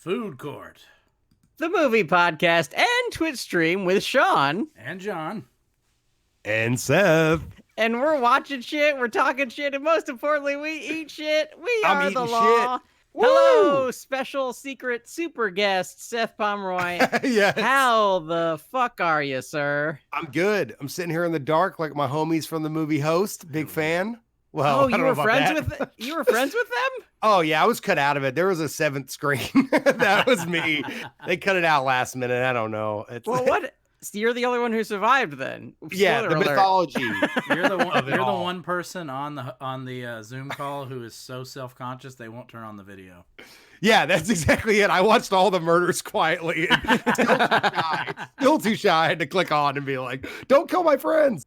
Food Court. The movie podcast and Twitch stream with Sean. And John. And Seth. And we're watching shit, we're talking shit, and most importantly, we eat shit. I'm are the eating law. shit. Hello, Woo! special secret super guest, Seth Pomeroy. Yes. How the fuck are you, sir? I'm good. I'm sitting here in the dark like my homies from the movie Host. Big fan. Well, Oh, I don't you know were about friends that. with you were friends with them? Oh, yeah, I was cut out of it. There was a seventh screen. That was me. They cut it out last minute. I don't know. It's, Well, what? So you're the only one who survived then. Yeah, Spoiler the alert. mythology. You're the one. Of it You're the all. one person on the Zoom call who is so self-conscious they won't turn on the video. Yeah, that's exactly it. I watched all the murders quietly. Still too shy to click on and be like, don't kill my friends.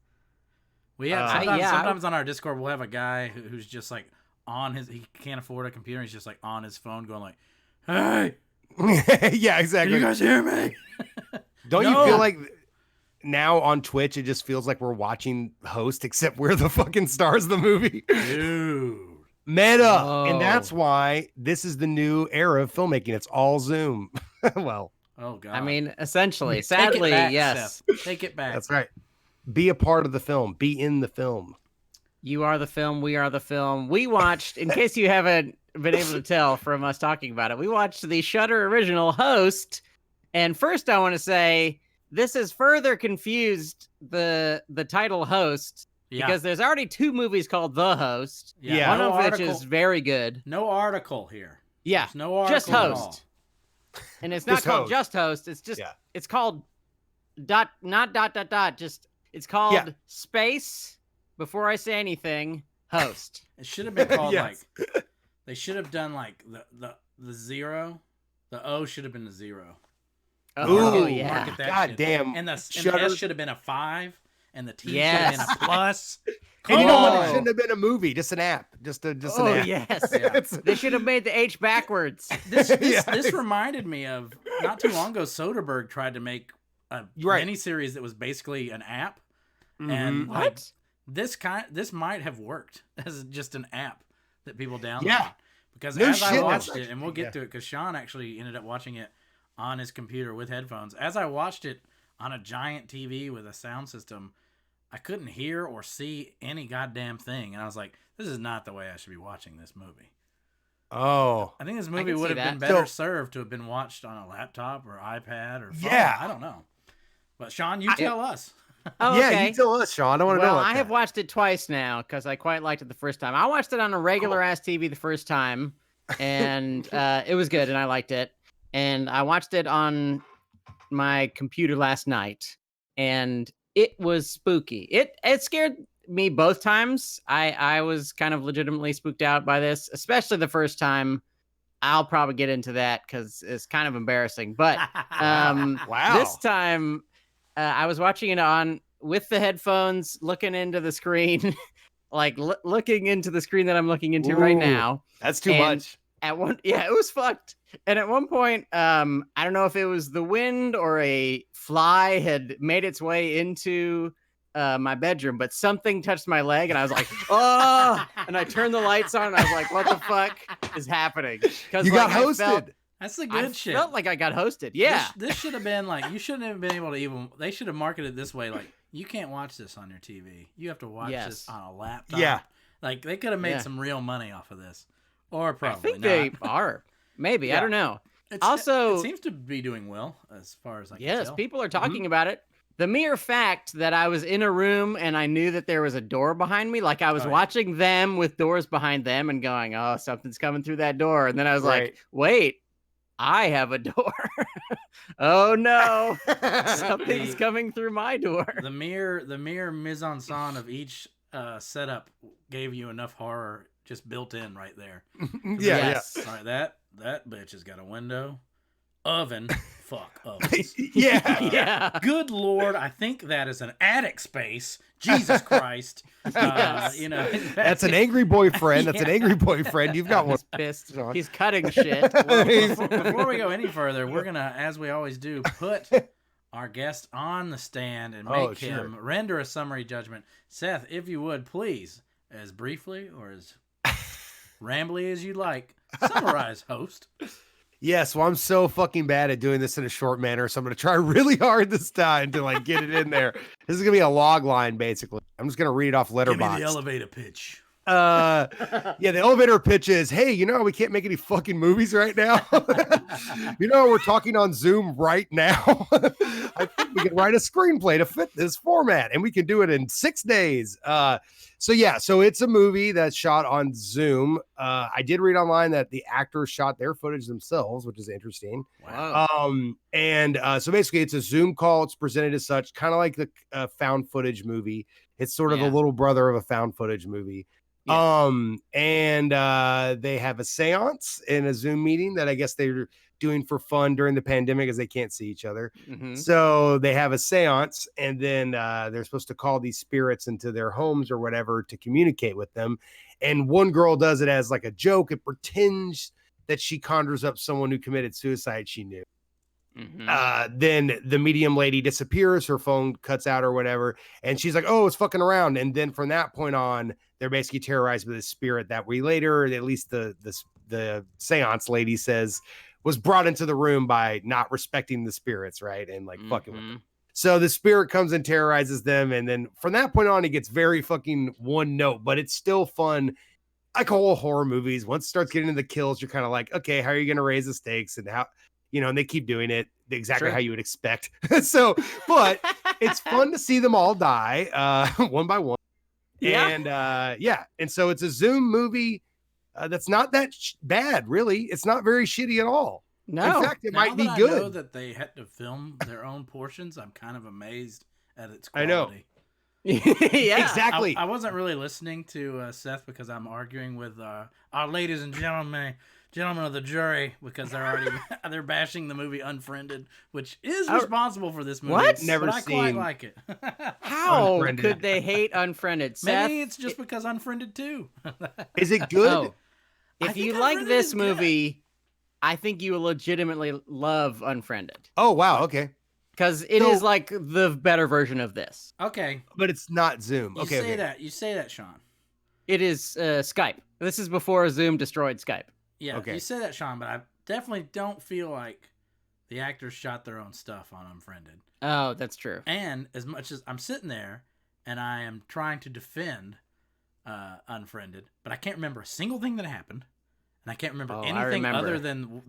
We have Uh, sometimes on our Discord we'll have a guy who's just like he can't afford a computer. He's just like on his phone going like, "Hey, Yeah, can exactly. you guys hear me?" Don't No. you feel like now on Twitch, it just feels like we're watching Host, except we're the fucking stars of the movie? Dude. Meta. Whoa. And that's why this is the new era of filmmaking. It's all Zoom. Well, Oh God. I mean, essentially, Take it sadly, back, yes. Seth. Take it back. that's right. Be a part of the film. Be in the film. You are the film. We are the film. We watched, in case you haven't been able to tell from us talking about it, we watched the Shudder original Host. And first, I want to say this has further confused the title Host because there's already two movies called The Host. Yeah. One no of which article, is very good. no article here. Yeah, There's no article just at all. Host. And it's not Just called Host. Just Host. It's just Yeah. it's called not dot dot dot. Just it's called Yeah. space. Before I say anything, Host. It should have been called Yes. like they should have done like the zero. The O should have been the 0. Oh Ooh, yeah. Market that God shit. damn. And the Shudder. S should have been a 5, and the T should Yes. have been a plus. And you know what? Oh. It shouldn't have been a movie, just an app. Just an Oh app. yes. Yeah. It's- They should have made the H backwards. This Yeah. this reminded me of not too long ago. Soderbergh tried to make a Right. miniseries that was basically an app, Mhm. and like, What? this might have worked as just an app that people download. Yeah. Because No as I shit, watched that's it, and we'll actually- get to it, because Sean actually ended up watching it on his computer with headphones. As I watched it on a giant TV with a sound system, I couldn't hear or see any goddamn thing, and I was like, "This is not the way I should be watching this movie." Oh. I think this movie can would see have been that. better So- served to have been watched on a laptop or iPad or phone. Yeah. I don't know. But Sean, you tell us. Oh, Yeah, okay. you tell us, Sean. I want to Well, know. about I have that. watched it twice now because I quite liked it the first time. I watched it on a regular ass TV the first time, and it was good, and I liked it. And I watched it on my computer last night, and it was spooky. It scared me both times. I was kind of legitimately spooked out by this, especially the first time. I'll probably get into that because it's kind of embarrassing. But Wow. this time I was watching it on with the headphones, looking into the screen, like looking into the screen that I'm looking into right Ooh. now. That's too and- much. Yeah, it was fucked. And at one point, I don't know if it was the wind or a fly had made its way into my bedroom, but something touched my leg, and I was like, "Oh!" And I turned the lights on, and I was like, "What the fuck is happening?" Because You got hosted. That's the I good shit. felt like I got hosted. Yeah. This should have been like, you shouldn't have been able to even, they should have marketed it this way. Like, you can't watch this on your TV. You have to watch Yes. this on a laptop. Yeah. Like, they could have made Yeah. some real money off of this. Or I probably think not. they are. Maybe. I Yeah. don't know. It's- Also- it seems to be doing well as far as I can Yes, tell. people are talking about it. The mere fact that I was in a room and I knew that there was a door behind me, like I was Oh, yeah. watching them with doors behind them and going, "Oh, something's coming through that door." And then I was Right. like, "Wait, I have a door." Oh no, something's coming through my door. The mere mise en scène of each setup gave you enough horror just built in right there. Yeah, Yes. All right, that bitch has got a window, oven, fuck ovens. yeah. Uh, Yeah. Good Lord, I think that is an attic space. Jesus Christ. Yes. You know, That's an angry boyfriend. That's an angry boyfriend. You've got one. He's pissed. He's cutting shit. Before we go any further, we're going to, as we always do, put our guest on the stand and make Oh, him render a summary judgment. Seth, if you would, please, as briefly or as rambly as you'd like, summarize Host. Yes, well, I'm so fucking bad at doing this in a short manner, so I'm gonna try really hard this time to like get it in there. This is gonna be a log line, basically. I'm just gonna read it off Give me Letterboxd. the elevator pitch. Yeah, the elevator pitch is, hey, we can't make any fucking movies right now. We're talking on Zoom right now. I think we can write a screenplay to fit this format, and we can do it in 6 days. So it's a movie that's shot on Zoom. I did read online that the actors shot their footage themselves, which is interesting. Wow. So basically it's a Zoom call. It's presented as such, kind of like the found footage movie. It's sort of a little brother of a found footage movie. Yeah. They have a seance in a Zoom meeting that I guess they're doing for fun during the pandemic as they can't see each other. Mm-hmm. So they have a seance, and then they're supposed to call these spirits into their homes or whatever to communicate with them. And one girl does it as like a joke. It pretends that she conjures up someone who committed suicide she knew. Mm-hmm. Then the medium lady disappears, her phone cuts out or whatever, and she's like, oh, it's fucking around. And then from that point on, they're basically terrorized by this spirit that we later, at least the seance lady says, was brought into the room by not respecting the spirits, right? And like fucking with them. So the spirit comes and terrorizes them, and then from that point on, it gets very fucking one note, but it's still fun. Like all horror movies, once it starts getting into the kills, you're kind of like, okay, how are you going to raise the stakes, and how, and they keep doing it exactly how you would expect. But it's fun to see them all die one by one. Yeah. And so it's a Zoom movie that's not that bad, really. It's not very shitty at all. No. In fact, it might be I good. know that they had to film their own portions. I'm kind of amazed at its quality. I know. Yeah, exactly. I wasn't really listening to Seth because I'm arguing with our ladies and gentlemen of the jury, because they're bashing the movie Unfriended, which is responsible for this movie. What? Never but I quite seen. like it. How Unfriended. could they hate Unfriended? Seth, Maybe it's just because Unfriended too. Is it good? Oh, I if think you like Unfriended this is good. movie, I think you will legitimately love Unfriended, Oh, wow. Okay. because it is like the better version of this. Okay, But it's not Zoom. you Okay. say that. You say that, Sean. It is Skype. This is before Zoom destroyed Skype. Yeah, Okay. you say that, Sean, but I definitely don't feel like the actors shot their own stuff on Unfriended. Oh, that's true. And as much as I'm sitting there and I am trying to defend Unfriended, but I can't remember a single thing that happened, and I can't remember anything other than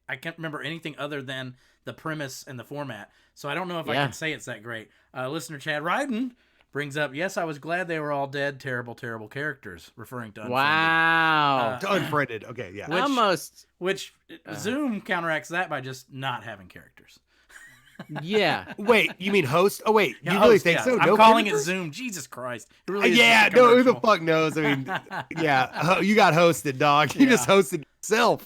I can't remember anything other than the premise and the format. So I don't know if I can say it's that great. Listener Chad Ryden brings up, yes, I was glad they were all dead. Terrible, terrible characters, referring to Unfriended. Wow. To Unfriended. Okay. Yeah. Which Zoom counteracts that by just not having characters. yeah. Wait, you mean host? Oh, wait. Yeah, You really host, think yeah. so? I'm No calling characters? it Zoom. Jesus Christ. It really is Yeah, just a no, who the commercial. fuck knows? I mean, yeah, you got hosted, dog. You just hosted yourself.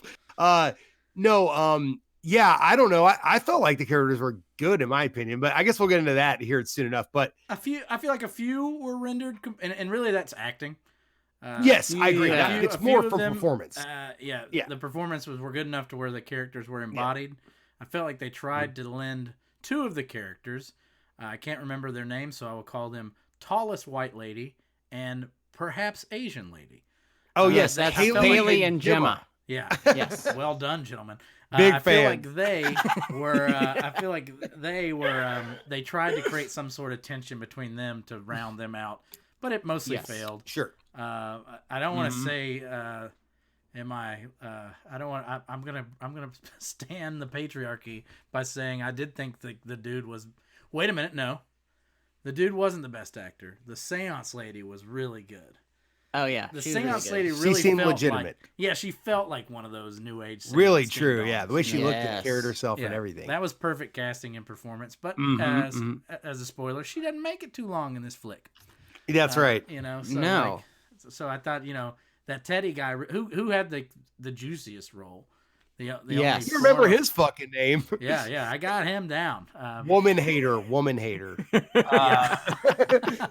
Yeah, I don't know. I felt like the characters were good in my opinion, but I guess we'll get into that here soon enough. But I feel like a few were rendered, and really that's acting. yes, I agree. yeah. It's A few more of for them, performance. Yeah, Yeah. the performances were good enough to where the characters were embodied. I felt like they tried to lend two of the characters. I can't remember their names, so I will call them Tallest White Lady and perhaps Asian Lady. Oh yes, That's Haley Haley and Gemma. Yeah. Yes. Well done, gentlemen. Big I fan. feel like they were. I feel like they were. They tried to create some sort of tension between them to round them out, but it mostly failed. Sure. I don't want to say. Am I? I don't want. I'm gonna stand the patriarchy by saying I did think the dude was. Wait a minute, no, the dude wasn't the best actor. The seance lady was really good. Oh yeah. The she's seance really lady good. really She seemed felt legitimate. she felt like one of those new age. Really seance true. ding-dongs. Yeah, the way she looked and Yes. carried herself and everything. That was perfect casting and performance. But as a spoiler, she doesn't make it too long in this flick. That's right. You know. So No. so I thought, that Teddy guy who had the juiciest role. The Yes. only You remember four- his fucking name? Yeah, I got him down. Woman hater.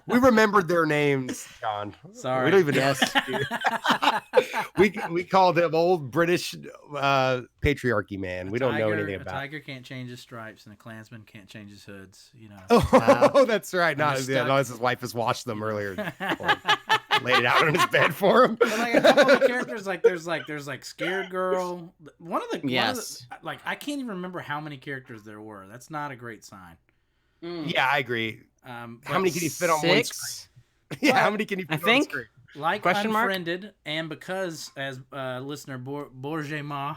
We remembered their names, John. Sorry. We don't even know. we called him old British patriarchy man. We don't know anything A about. tiger can't change his stripes, and a Klansman can't change his hoods. Oh, that's right. No, I'm stuck. his wife has washed them earlier. laid it out on his bed for him. But like a couple of the characters, there's scared girl. Yes. Like I can't even remember how many characters there were. That's not a great sign. Yeah, I agree. How But many can you fit on one screen? Yeah, how many can you fit I on think- screen? like Question mark? Unfriended, and because as listener Borgema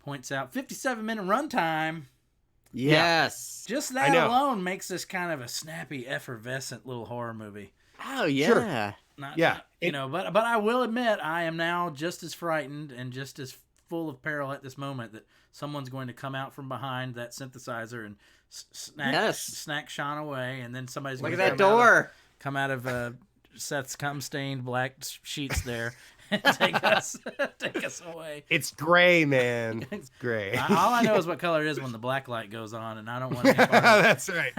points out, 57-minute runtime. Yes. Just I that know. alone makes this kind of a snappy, effervescent little horror movie. Oh yeah. Sure. Not, you know, but I will admit I am now just as frightened and just as full of peril at this moment that someone's going to come out from behind that synthesizer and snack Sean away, and then somebody's Look going at to that door. come out of Seth's cum-stained black sheets there and take us away. It's gray, man. It's gray. All I know is what color it is when the black light goes on, and I don't want to be part of it. That's right.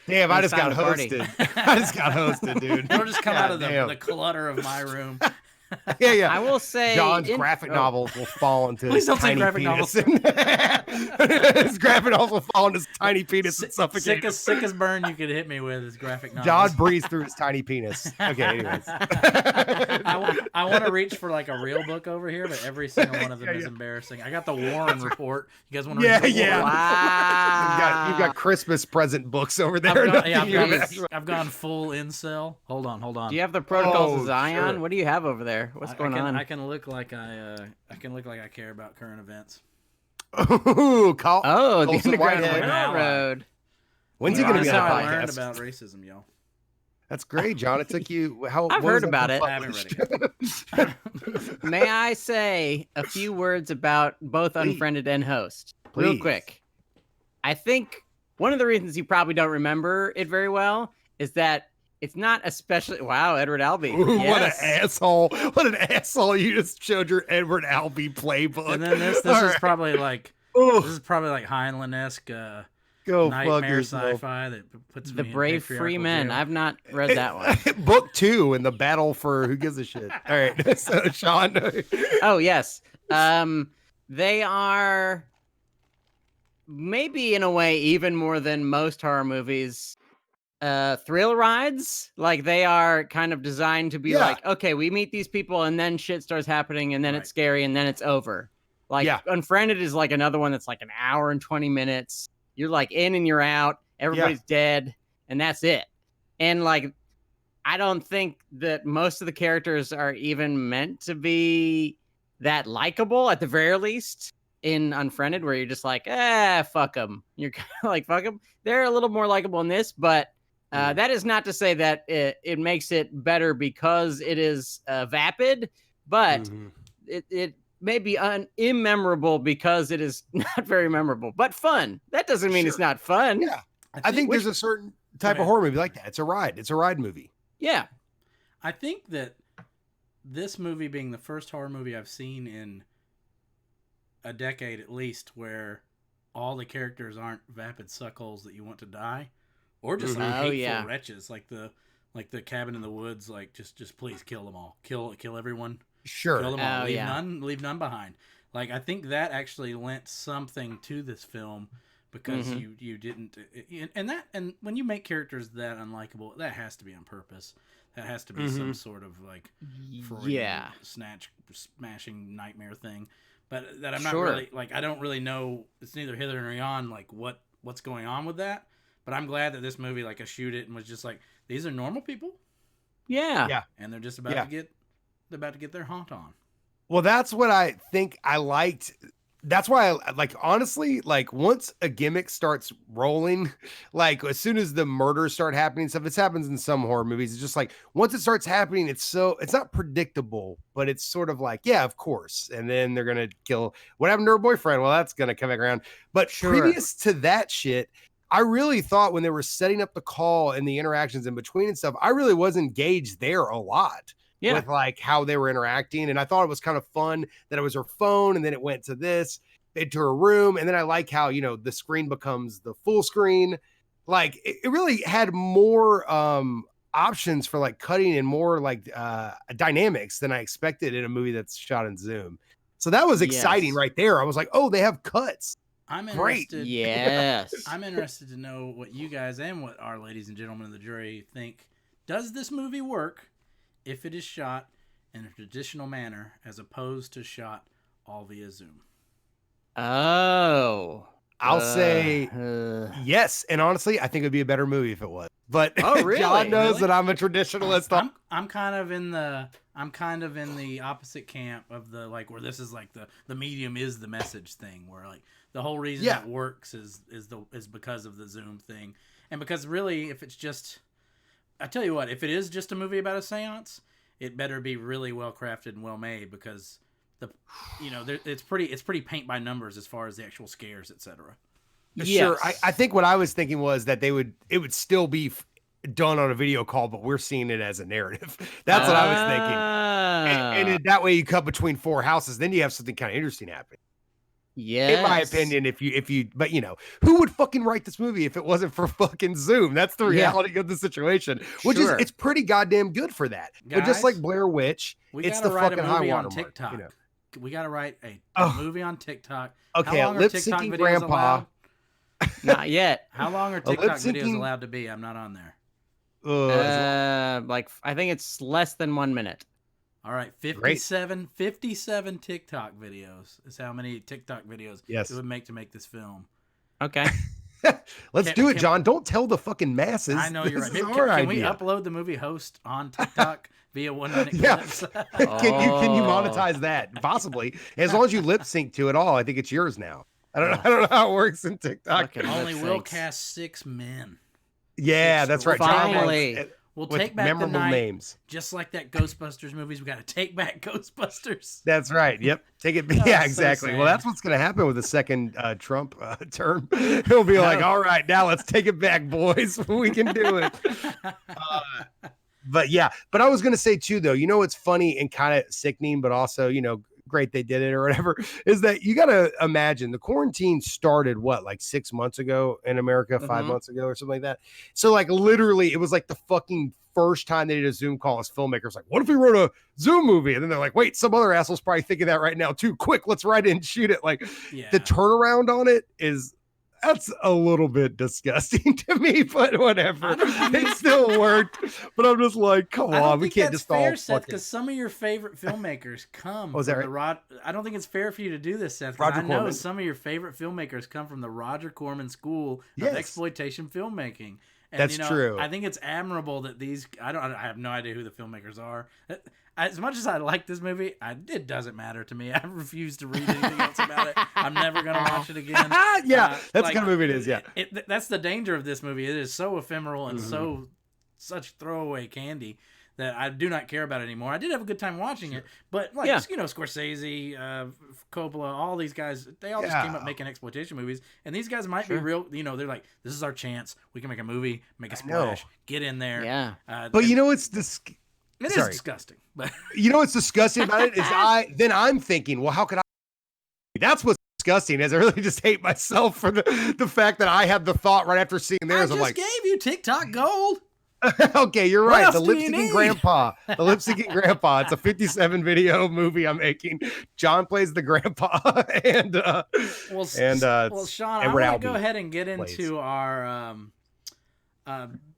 Damn, I just got hosted. I just got hosted, dude. It'll just come out of Damn. the clutter of my room. Yeah. I will say John's graphic novels will fall into Please his don't say tiny graphic penis. novels. His graphic novels will fall into his tiny penis and suffocate him. Sickest burn you could hit me with is graphic novels. John breathes through his tiny penis. Okay, anyways. I want to reach for like a real book over here, but every single one of them is embarrassing. I got the Warren Report. You guys want to read the Yeah. Warren? Wow. You've got Christmas present books over there. I've gone full incel. Hold on. Do you have the Protocols Oh, of Zion? sure. What do you have over there? What's going on? I can look like I care about current events. Ooh, Oh, the Colson Underground Whitehead. Railroad. When's he going to That's be on how the I learned podcast? about racism, y'all. That's great, John. It took you how? I've when was heard that about it. I haven't read it. May I say a few words about both Please. Unfriended and Host? Real Please. quick. I think one of the reasons you probably don't remember it very well is that it's not especially... Wow, Edward Albee. Ooh, Yes. What an asshole! What an asshole! You just showed your Edward Albee playbook. And then this All is right. probably like Ooh, Heinlein-esque go fuck nightmare yourself. sci-fi that puts The me in Brave Free patriarchal Men. jail. I've not read that one. Book 2 in the battle for who gives a shit. All right, so Sean. Oh, yes. They are maybe in a way even more than most horror movies thrill rides. Like they are kind of designed to be Yeah. like, okay, we meet these people and then shit starts happening and then Right. it's scary and then it's over. Like Yeah. Unfriended is like another one that's like an hour and 20 minutes. You're like in and you're out. Everybody's dead and that's it. And like I don't think that most of the characters are even meant to be that likable at the very least in Unfriended, where you're just like, fuck them. You're kind of like, fuck them. They're a little more likable in this, but that is not to say that it makes it better because it is vapid, but Mhm. it may be immemorable because it is not very memorable, but fun. That doesn't mean it's Sure. not fun. Yeah. I think there's a certain type ahead. of horror movie like that. It's a ride. It's a ride movie. Yeah. I think that this movie being the first horror movie I've seen in a decade at least where all the characters aren't vapid suckholes that you want to die, or just like Mhm. Oh, hateful yeah. wretches like the cabin in the woods. Like just please kill them all, kill everyone, Sure. kill them all, Oh, leave yeah. leave none behind. Like I think that actually lent something to this film because Mhm. you didn't and when you make characters that unlikable, that has to be on purpose. That has to be some sort of like Freudian Yeah. smashing nightmare thing. But that I'm not Sure. really like I don't really know. It's neither hither nor yon like what's going on with that. But I'm glad that this movie like eschewed it and was just like these are normal people Yeah. Yeah. and they're just about Yeah. to get their haunt on. Well, that's what I think I liked. That's why I like, honestly, like once a gimmick starts rolling, like as soon as the murders start happening, stuff, this happens in some horror movies. It's just like once it starts happening, it's not predictable, but it's sort of like, yeah, of course. And then they're going to kill what happened to her boyfriend. Well, that's going to come back around. But Sure. previous to that shit, I really thought when they were setting up the call and the interactions in between and stuff, I really was engaged there a lot. Yeah. With like how they were interacting. And I thought it was kind of fun that it was her phone and then it went to this, into her room. And then I like how, the screen becomes the full screen. Like it really had more options for like cutting and more like dynamics than I expected in a movie that's shot in Zoom. So that was exciting Yes. right there. I was like, oh, they have cuts. I'm Great. interested. Yes. I'm interested to know what you guys and what our ladies and gentlemen of the jury think. Does this movie work if it is shot in a traditional manner as opposed to shot all via Zoom? Oh. I'll say yes, and honestly, I think it'd be a better movie if it was. But really? John knows Really? that I'm a traditionalist. I'm kind of in the opposite camp of the like where this is like the medium is the message thing, where like the whole reason it works is because of the Zoom thing, and because really if it's just, I tell you what, if it is just a movie about a seance, it better be really well crafted and well made, because it's pretty paint by numbers as far as the actual scares, etc. Yes. Sure. I think what I was thinking was that it would still be done on a video call, but we're seeing it as a narrative. That's what I was thinking. And that way you cut between four houses, then you have something kind of interesting happening. Yeah. In my opinion, but who would fucking write this movie if it wasn't for fucking Zoom? That's the reality of the situation, which is it's pretty goddamn good for that. Guys, but just like Blair Witch, it's the fucking high water mark. We got to write a movie on TikTok. Okay, how long lip are TikTok syncing videos grandpa. allowed? Not yet. How long are TikTok videos allowed to be? I'm not on there. Like I think it's less than 1 minute. All right, 57 TikTok videos is how many TikTok videos it would make to make this film. Okay. Let's do it, John. Don't tell the fucking masses. I know you're right. Can we upload the movie Host on TikTok via 1 minute clips? Can you monetize that? Possibly. As long as you lip sync to it all, I think it's yours now. I don't know how it works in TikTok. Only will cast 6 men. Yeah, that's right. Finally. We'll take back the night, names. Just like that Ghostbusters movies, we got to take back Ghostbusters. That's right. Yep. Take it. Yeah, exactly. So well, that's what's going to happen with the second Trump term. He'll be like, all right, now let's take it back, boys. We can do it. But I was going to say too, though, it's funny and kind of sickening, but also, great they did it or whatever, is that you got to imagine the quarantine started like 6 months ago in America, 5 months ago or something like that. So like literally it was like the fucking first time they did a Zoom call as filmmakers, like, what if we wrote a Zoom movie? And then they're like, wait, some other asshole's probably thinking that right now too. Quick, let's write it and shoot it. Like the turnaround on it that's a little bit disgusting to me, but whatever. It still worked. But I'm just like, come on, we can't just all Seth, because some of your favorite filmmakers come from the I don't think it's fair for you to do this, Seth. I know some of your favorite filmmakers come from the Roger Corman School of exploitation filmmaking. And, that's true. I think it's admirable that I have no idea who the filmmakers are. As much as I like this movie, it doesn't matter to me. I refuse to read anything else about it. I'm never going to watch it again. That's the kind of movie it is, yeah. That's the danger of this movie. It is so ephemeral and such throwaway candy that I do not care about it anymore. I did have a good time watching it, but Scorsese, Coppola, all these guys, they all just came up making exploitation movies, and these guys might be real. They're like, this is our chance. We can make a movie, make a splash, get in there. Yeah. But it's It is disgusting. But what's disgusting about it is I'm thinking, well, how could I? That's what's disgusting, is I really just hate myself for the fact that I had the thought right after seeing theirs. I just gave you TikTok gold. Okay, you're right. The lip syncing grandpa. The lip syncing grandpa. It's a 57 video movie I'm making. John plays the grandpa, and Sean, I want to go ahead and get into our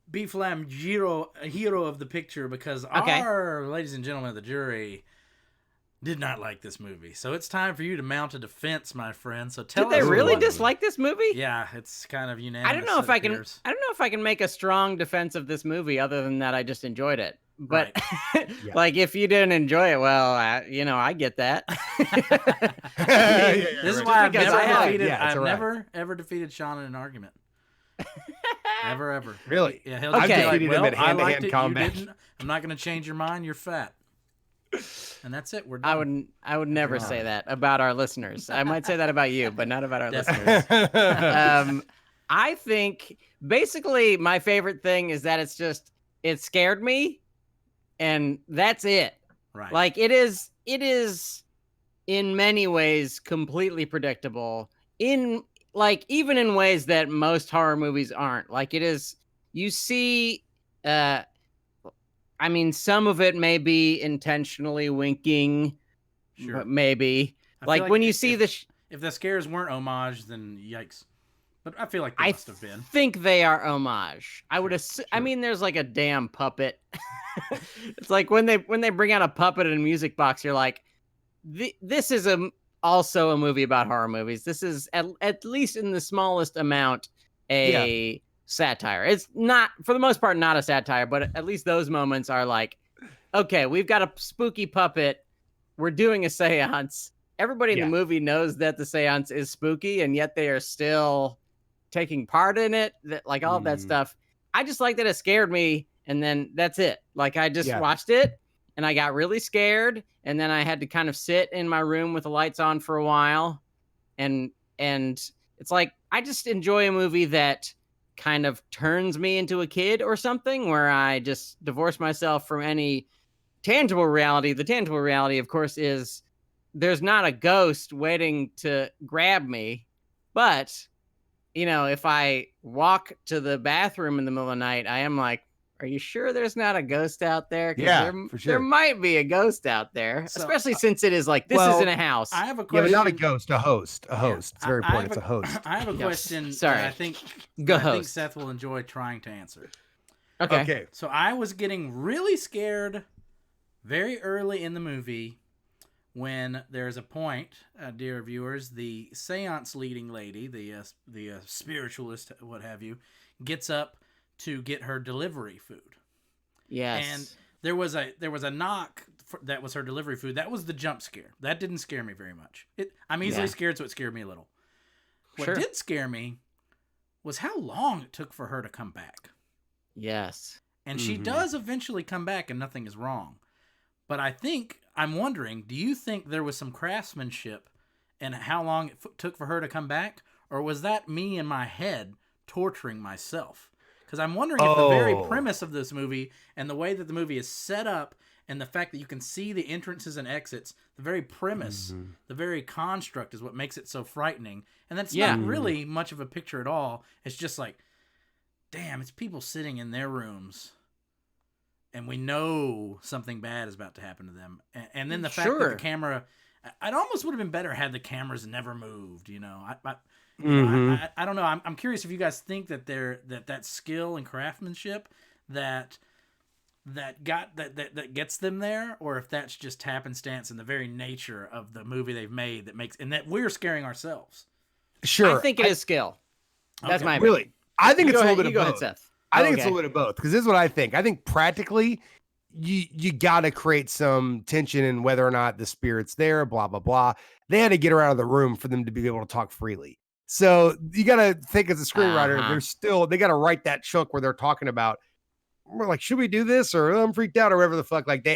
B-Flam hero of the picture, because our ladies and gentlemen of the jury did not like this movie. So it's time for you to mount a defense, my friend. So tell us. Did they really dislike this movie? Yeah, it's kind of unanimous. I don't know if I can make a strong defense of this movie other than that I just enjoyed it. But like, if you didn't enjoy it, well, I get that. This is why I've never ever defeated Sean in an argument. Ever. Really? Yeah, he'll I've defeated him at hand-to-hand liked it, combat. I'm not going to change your mind. You're fat. And that's it. We're done. I would never say that about our listeners. I might say that about you, but not about our listeners. I think basically my favorite thing is that it scared me, and that's it. Right. Like it is in many ways completely predictable, even in ways that most horror movies aren't. Like it is, you see, some of it may be intentionally winking, but maybe like when you see if the scares weren't homage, then yikes. but I feel like they must have been. Think they are homage. I would Sure, assume. I mean, there's like a damn puppet. It's like when they bring out a puppet in a music box, you're like, this is also a movie about horror movies. This is at least in the smallest amount a satire. It's not, for the most part, not a satire, but at least those moments are like, okay, we've got a spooky puppet. We're doing a seance. Everybody in the movie knows that the seance is spooky, and yet they are still taking part in it. Like all of that stuff. I just like that it scared me, and then that's it. Like I just watched it, and I got really scared, and then I had to kind of sit in my room with the lights on for a while, and it's like I just enjoy a movie that kind of turns me into a kid or something, where I just divorce myself from any tangible reality. The tangible reality, of course, is there's not a ghost waiting to grab me, but you know, if I walk to the bathroom in the middle of the night, I am like, are you sure there's not a ghost out there? Yeah, for sure. There might be a ghost out there, especially since it is like, this isn't a house. I have a Yeah, question. but not a ghost, a host. A host. It's very important. It's a host. I have a question Sorry. that I think Seth will enjoy trying to answer. Okay. So I was getting really scared very early in the movie when there's a point, dear viewers, the seance leading lady, the spiritualist, what have you, gets up to get her delivery food. Yes. And there was a knock that was her delivery food. That was the jump scare. That didn't scare me very much. I'm easily scared, so it scared me a little. What did scare me was how long it took for her to come back. Yes. And she does eventually come back, and nothing is wrong. But I'm wondering, do you think there was some craftsmanship in how long it took for her to come back? Or was that me in my head torturing myself? Because I'm wondering if the very premise of this movie and the way that the movie is set up and the fact that you can see the entrances and exits, the very premise, the very construct is what makes it so frightening. And that's not really much of a picture at all. It's just like, damn, it's people sitting in their rooms and we know something bad is about to happen to them. And then the fact that the camera, it almost would have been better had the cameras never moved, you know. I don't know. I'm curious if you guys think that that skill and craftsmanship that gets them there, or if that's just happenstance in the very nature of the movie they've made that makes, and that we're scaring ourselves. Sure. I think it is skill. That's my really. I think it's a little bit of both. Go ahead, Seth. I think it's a little bit of both, because this is what I think. I think practically, you got to create some tension in whether or not the spirit's there, blah, blah, blah. They had to get her out of the room for them to be able to talk freely. So you got to think as a screenwriter, they got to write that chunk where they're talking about, we're like, should we do this? Or I'm freaked out or whatever the fuck. Like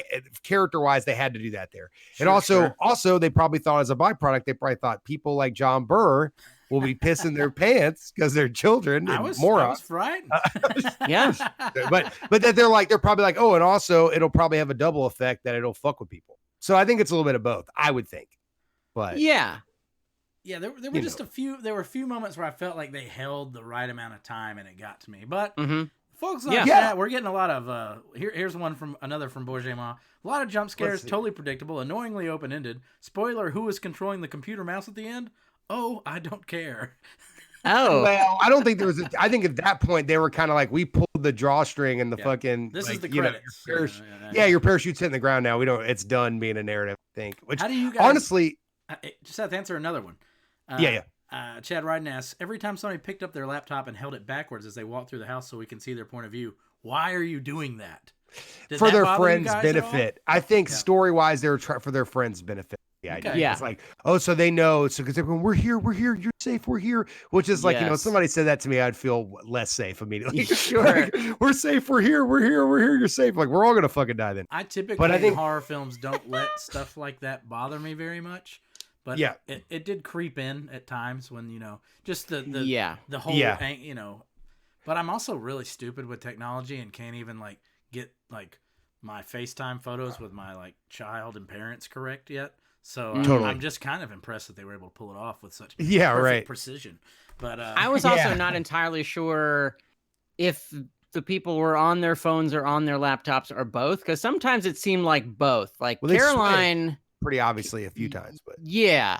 character-wise, they had to do that there. And also they probably thought as a byproduct, they probably thought people like John Burr will be pissing their pants because they're children and morons. I was frightened. Yes. But that they're probably like, oh, and also it'll probably have a double effect that it'll fuck with people. So I think it's a little bit of both, I would think. But yeah, there were just a few moments where I felt like they held the right amount of time and it got to me. But folks like that, we're getting a lot of here's one from Bourget-Ma. A lot of jump scares, totally predictable, annoyingly open-ended. Spoiler, who is controlling the computer mouse at the end? Oh, I don't care. Oh. Well, I don't think there was I think at that point they were kind of like, we pulled the drawstring and the fucking this is the credits. Your parachute's hitting the ground now. It's done being a narrative, I think. Which, how do you guys, honestly, just have to answer another one. Chad Ryden asks, every time somebody picked up their laptop and held it backwards as they walked through the house so we can see their point of view, why are you doing that? For their friends' benefit. I think story-wise, they were trying for their friends' benefit. Yeah. It's like, so they know. So because we're here, you're safe, we're here. Which is like, somebody said that to me, I'd feel less safe immediately. Sure. Like, we're safe, we're here, you're safe. Like, we're all gonna fucking die then. I typically in horror films don't let stuff like that bother me very much. But it did creep in at times when, just the whole but I'm also really stupid with technology and can't even like get like my FaceTime photos with my like child and parents correct yet. So I'm just kind of impressed that they were able to pull it off with such perfect precision. But I was also not entirely sure if the people were on their phones or on their laptops or both, because sometimes it seemed like both. Like Caroline pretty obviously a few times, but yeah,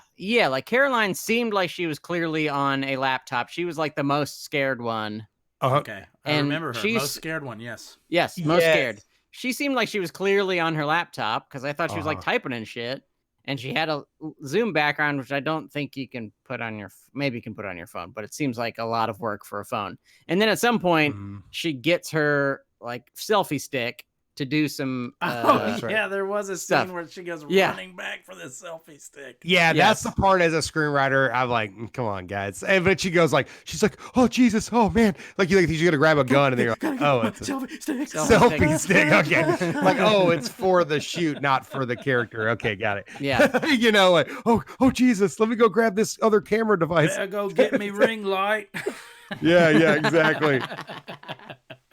like Caroline seemed like she was clearly on a laptop. She was like the most scared one. Okay, I And remember her. she's- Most scared one, yes. Yes, most Yes. scared. She seemed like she was clearly on her laptop because I thought she was like Uh-huh. typing and shit. And she had a Zoom background, which I don't think you can put on your, maybe you can put on your phone, but it seems like a lot of work for a phone. And then at some point, she gets her like selfie stick to do some. Oh, right. yeah, there was a stuff. scene where she goes Yeah. running back for the selfie stick. Yeah, Yes. that's the part as a screenwriter. I'm like, come on, guys. And but she goes like, she's like, oh Jesus, oh man, like you she's gonna grab a gun and they're like, oh, it's a Selfie stick. selfie stick. Okay, like oh, it's for the shoot, not for the character. Okay, got it. Yeah. You know, like oh Jesus, let me go grab this other camera device. Better go get me ring light. Yeah, exactly.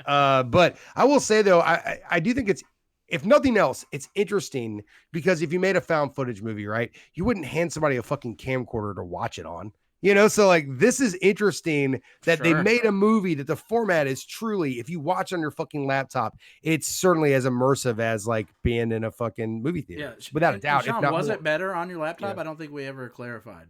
But I will say though, I do think it's, if nothing else, it's interesting because if you made a found footage movie, right, you wouldn't hand somebody a fucking camcorder to watch it on, you know? So like, this is interesting that they Sure. made a movie that the format is truly, if you watch on your fucking laptop, it's certainly as immersive as like being in a fucking movie theater. Yeah, Without a doubt. Sean, if not was more. it better on your laptop? Yeah. I don't think we ever clarified.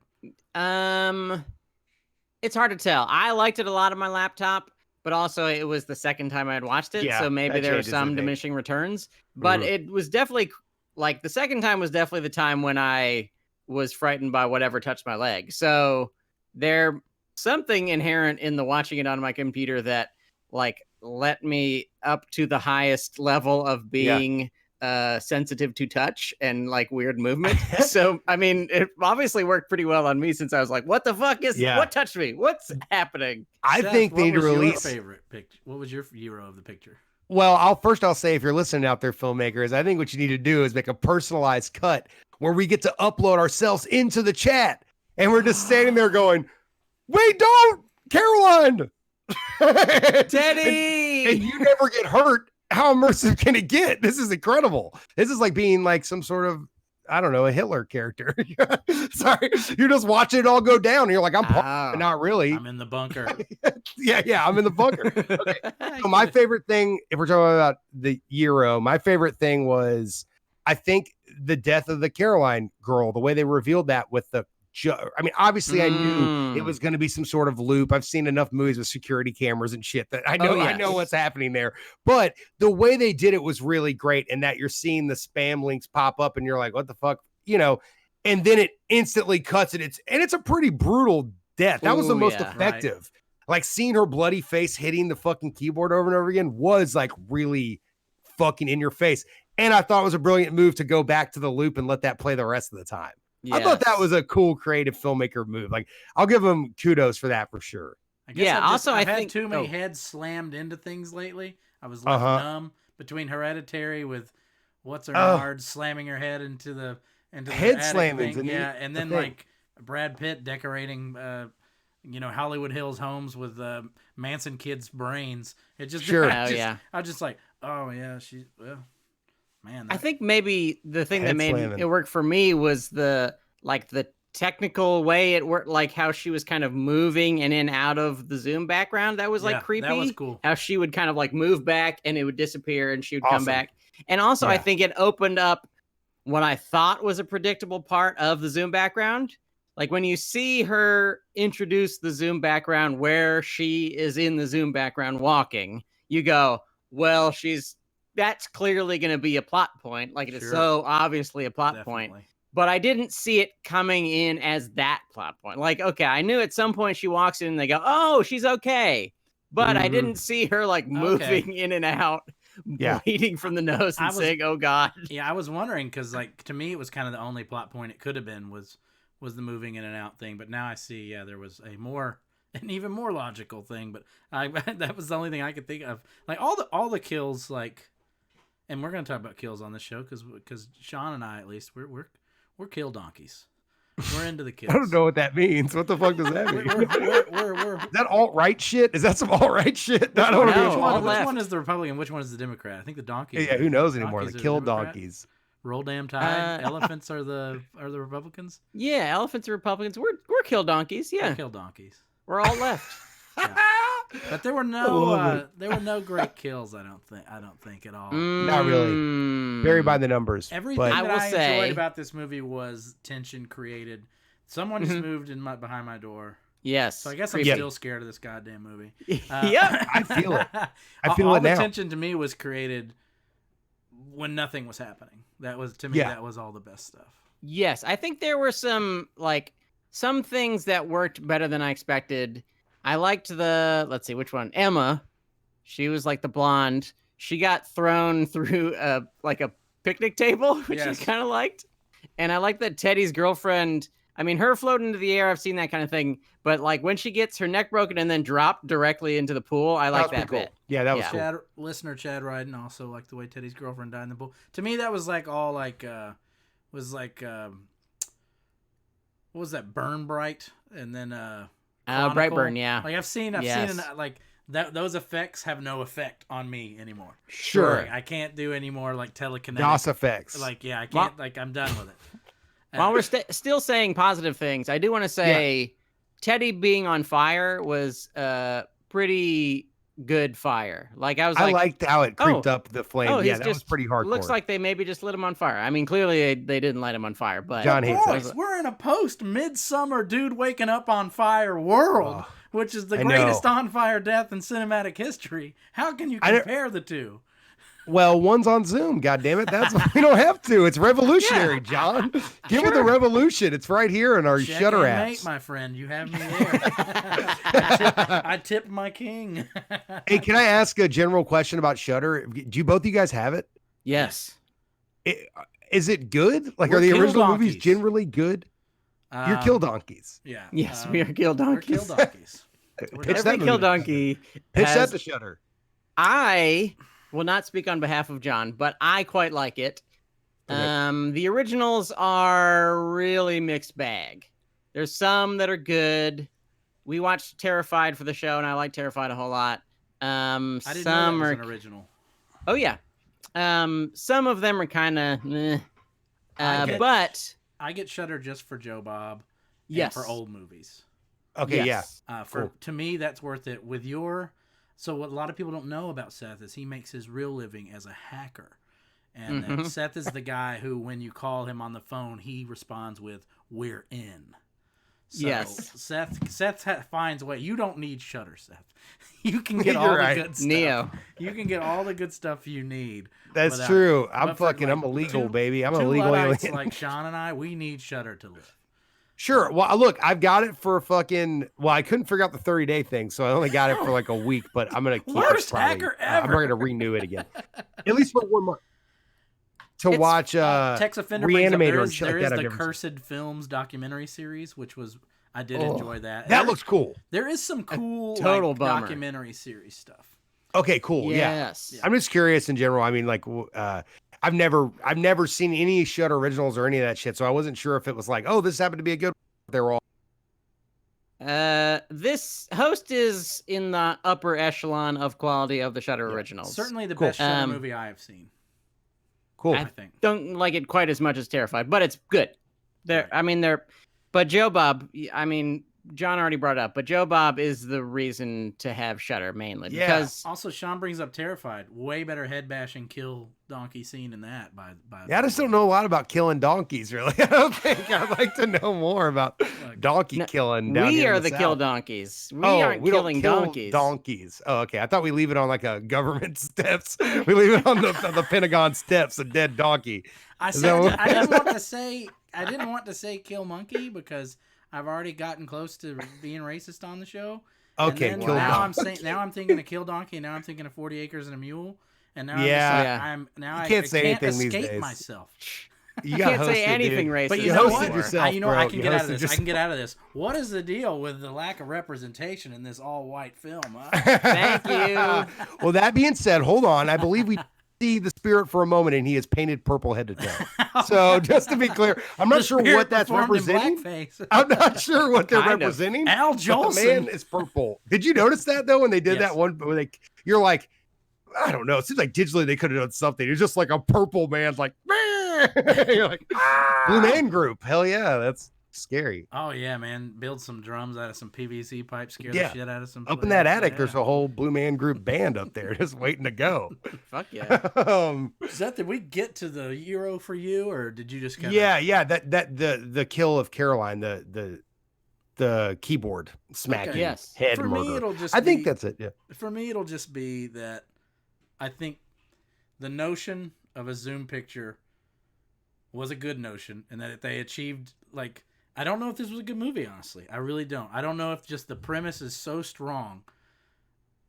It's hard to tell. I liked it a lot on my laptop, but also it was the second time I had watched it, Yeah, so maybe that there were changes the some thing. diminishing returns. But it was definitely like the second time was definitely the time when I was frightened by whatever touched my leg. So there's something inherent in the watching it on my computer that like let me up to the highest level of being sensitive to touch and like weird movement. So I mean, it obviously worked pretty well on me since I was like, what the fuck is what touched me? What's happening? I Seth, think they need to what was release. your favorite picture? What was your hero of the picture? Well, I'll say if you're listening out there, filmmakers, I think what you need to do is make a personalized cut where we get to upload ourselves into the chat, and we're just standing there going, "Wait, don't, Caroline, Teddy!" and you never get hurt. How immersive can it get? This is incredible. This is like being like some sort of, I don't know, a Hitler character. Sorry, you're just watching it all go down. And you're like, I'm part, but not really. I'm in the bunker. Yeah, I'm in the bunker. Okay. So my favorite thing, if we're talking about the Euro, my favorite thing was, I think, the death of the Caroline girl, the way they revealed that with the, I mean, obviously I knew it was going to be some sort of loop. I've seen enough movies with security cameras and shit that I know, I know what's happening there, but the way they did it was really great. And that you're seeing the spam links pop up and you're like, what the fuck, you know, and then it instantly cuts it. It's a pretty brutal death. That was the most effective. Right. Like seeing her bloody face hitting the fucking keyboard over and over again was like really fucking in your face. And I thought it was a brilliant move to go back to the loop and let that play the rest of the time. Yes. I thought that was a cool, creative filmmaker move. Like, I'll give them kudos for that for sure. I guess I've had too many heads slammed into things lately. I was left numb between Hereditary with what's her nard slamming her head into the head slamming. Yeah, and then like Brad Pitt decorating Hollywood Hills homes with Manson kids' brains. It just I was just like, oh yeah, man, I think maybe the thing that made it work for me was the technical way it worked, like how she was kind of moving in and out of the Zoom background. That was like creepy. That was cool. How she would kind of like move back and it would disappear and she would come back. And also I think it opened up what I thought was a predictable part of the Zoom background. Like when you see her introduce the Zoom background where she is in the Zoom background walking, you go, well, that's clearly going to be a plot point. Like it is so obviously a plot point, but I didn't see it coming in as that plot point. Like, okay, I knew at some point she walks in and they go, oh, she's okay. But I didn't see her like moving in and out, bleeding from the nose and saying, oh God. Yeah. I was wondering, cause like, to me, it was kind of the only plot point it could have been was the moving in and out thing. But now I see, there was an even more logical thing, but that was the only thing I could think of. Like all the kills, like, and we're going to talk about kills on this show because Sean and I, at least, we're kill donkeys. We're into the kills. I don't know what that means. What the fuck does that mean? we're Is that alt-right shit? Is that some alt-right shit? I don't know. Which one is the Republican? Which one is the Democrat? I think the donkeys. Yeah, who knows anymore? The kill donkeys. Roll damn tide. Elephants are the Republicans. Yeah, elephants are Republicans. We're kill donkeys. Yeah, we're kill donkeys. We're all left. But there were no great kills. I don't think at all. Not really. Very by the numbers. Everything but that I say, enjoyed about this movie was tension created. Someone just moved behind my door. Yes. So I guess I'm still scared of this goddamn movie. Yep. I feel it. I feel all it now. the tension to me was created when nothing was happening. That was that was all the best stuff. Yes, I think there were some things that worked better than I expected. I liked let's see which one. Emma. She was like the blonde. She got thrown through a picnic table, which I kind of liked. And I like that Teddy's girlfriend, I mean, her floating into the air, I've seen that kind of thing. But like when she gets her neck broken and then dropped directly into the pool, I like that bit. Yeah, that was cool. Listener Chad Ryden also liked the way Teddy's girlfriend died in the pool. To me, that was like all like, what was that? Burn Bright, and then Brightburn, yeah. Like I've seen like that. Those effects have no effect on me anymore. Sure, like, I can't do any more like telekinetic DOS effects. Like I can't. Like I'm done with it. While we're still saying positive things, I do want to say Teddy being on fire was pretty good fire. Like I liked how it creeped up the flame. Oh, yeah, that was pretty hardcore. Looks like they maybe just lit him on fire. I mean, clearly they didn't light him on fire, but John hates it. We're in a post-midsummer dude waking up on fire world, which is the greatest on fire death in cinematic history. How can you compare the two? Well, one's on Zoom. God damn it! We don't have to. It's revolutionary, John. Give it the revolution. It's right here in our Shudder apps. Mate, my friend, you have me there. I tip my king. Hey, can I ask a general question about Shudder? Do both of you guys have it? Yes. Is it good? Like, are the original movies generally good? You're kill donkeys. Yeah. Yes, we are kill donkeys. We're kill donkeys. Every kill donkey. Pitch that to Shudder. I will not speak on behalf of John, but I quite like it. Okay. The originals are really mixed bag. There's some that are good. We watched Terrified for the show, and I like Terrified a whole lot. I didn't know that was an original. Oh yeah. Some of them are kind of, but I get Shudder just for Joe Bob. Yes. For old movies. Okay. Yes. Yeah. To me, that's worth it. So what a lot of people don't know about Seth is he makes his real living as a hacker. And then Seth is the guy who, when you call him on the phone, he responds with, "We're in." So yes. Seth finds a way. You don't need Shudder, Seth. You can get all the good stuff. Neo. You can get all the good stuff you need. That's true. I'm illegal, baby. I'm a legal alien. Like Sean and I, we need Shudder to live. Sure. Well, look, I've got it for I couldn't figure out the 30-day thing, so I only got it for like a week, but I'm going to keep Worst it. hacker ever. I'm going to renew it again. At least for 1 month. To watch Tex Offender Reanimator. There is the Cursed Films documentary series, which I did enjoy that. That looks cool. There is some cool documentary series stuff. Okay, cool. Yes. Yeah. I'm just curious in general. I mean, like, I've never seen any Shudder originals or any of that shit, so I wasn't sure if it was like, oh, this happened to be a good one. They were all. This host is in the upper echelon of quality of the Shudder originals. Certainly the best Shudder movie I have seen. Cool. I think. Don't like it quite as much as Terrified, but it's good. But Joe Bob, I mean, John already brought it up, but Joe Bob is the reason to have Shudder mainly. Yeah. Because also Sean brings up Terrified. Way better head bashing kill donkey scene in that. I just don't know a lot about killing donkeys, really. I don't think I'd like to know more about donkey killing. We are the kill donkeys. We aren't killing donkeys. Donkeys. Oh, okay. I thought we leave it on like a government steps. We leave it on the Pentagon steps, a dead donkey. I didn't want to say kill monkey because I've already gotten close to being racist on the show. Okay, and kill now donkey. now I'm thinking of kill donkey. Now I'm thinking of 40 Acres and a Mule. And now I can't say anything escape these days. myself. You can't say anything racist. But you hosted yourself. I can get out of this. I can get out of this. What is the deal with the lack of representation in this all-white film? Huh? Thank you. Well, that being said, hold on. I believe we see the spirit for a moment, and he is painted purple head to toe. So just to be clear, I'm not sure what that's representing. I'm not sure what they're representing. Al Jolson. The man is purple. Did you notice that though when they did that one? Where you're like, I don't know. It seems like digitally they could have done something. It's just like a purple man, like, you're like Blue Man Group. Hell yeah, that's scary. Oh yeah, man! Build some drums out of some PVC pipe, scare the Yeah. shit out of some. Up in that players. attic, Yeah. there's a whole Blue Man Group band up there just waiting to go. Fuck yeah. Seth, did we get to the Euro for you, or did you just kind of? Yeah. That the kill of Caroline, the keyboard smacking, Okay. Yes. head For murder. me, it'll just. I think be, that's it. Yeah. For me, it'll just be that. I think the notion of a Zoom picture was a good notion, and that they achieved like. I don't know if this was a good movie, honestly. I really don't. I don't know if just the premise is so strong.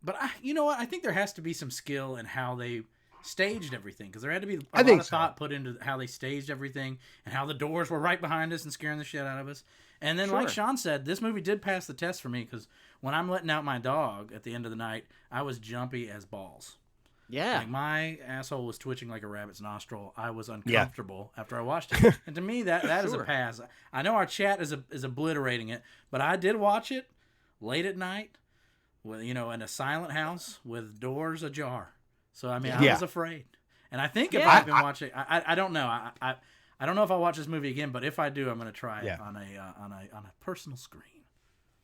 But you know what? I think there has to be some skill in how they staged everything, because there had to be a lot of thought put into how they staged everything and how the doors were right behind us and scaring the shit out of us. And then, like Sean said, this movie did pass the test for me, because when I'm letting out my dog at the end of the night, I was jumpy as balls. Yeah. Like my asshole was twitching like a rabbit's nostril. I was uncomfortable after I watched it. And to me, that is a pass. I know our chat is obliterating it, but I did watch it late at night with, in a silent house with doors ajar. So I mean, I was afraid. And I think if I've been watching, I don't know. I don't know if I'll watch this movie again, but if I do, I'm going to try it on a personal screen.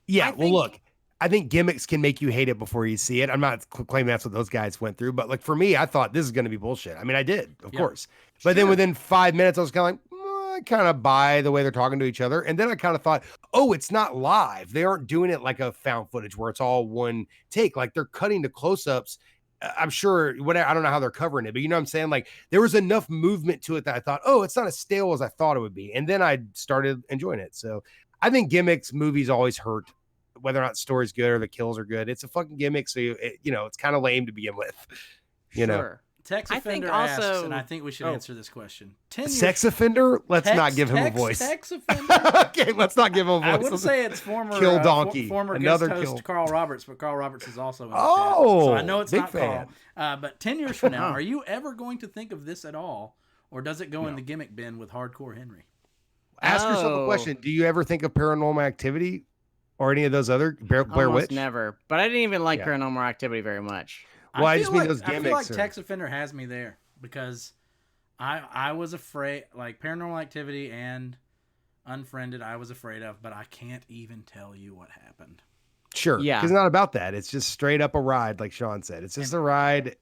Yeah. Look. I think gimmicks can make you hate it before you see it. I'm not claiming that's what those guys went through, but like for me, I thought this is going to be bullshit. I mean, I did, of course. But then within 5 minutes, I was kind of like, I kind of buy the way they're talking to each other. And then I kind of thought, oh, it's not live. They aren't doing it like a found footage where it's all one take. Like they're cutting to close-ups. I'm sure, whatever. I don't know how they're covering it, but you know what I'm saying? Like there was enough movement to it that I thought, oh, it's not as stale as I thought it would be. And then I started enjoying it. So I think gimmicks movies always hurt. Whether or not the story's good or the kills are good, it's a fucking gimmick. So it's kind of lame to begin with. You know, Tex Offender asks, and I think we should answer this question. Sex offender? Let's not give him a voice. Tex Offender? Okay, let's not give him a voice. I wouldn't say it's former Kill Donkey. Former Another guest host kill. Carl Roberts, but Carl Roberts is also in the chat. So I know it's big not fan. Carl. But 10 years from now, are you ever going to think of this at all? Or does it go in the gimmick bin with Hardcore Henry? Ask yourself a question. Do you ever think of Paranormal Activity? Or any of those other Blair Almost Witch? Never. But I didn't even like Paranormal Activity very much. Well, I just mean those gimmicks. I feel like Tex Offender has me there because I was afraid, like Paranormal Activity and Unfriended, I was afraid of, but I can't even tell you what happened. Sure. Yeah. Because it's not about that. It's just straight up a ride, like Sean said. It's just a ride.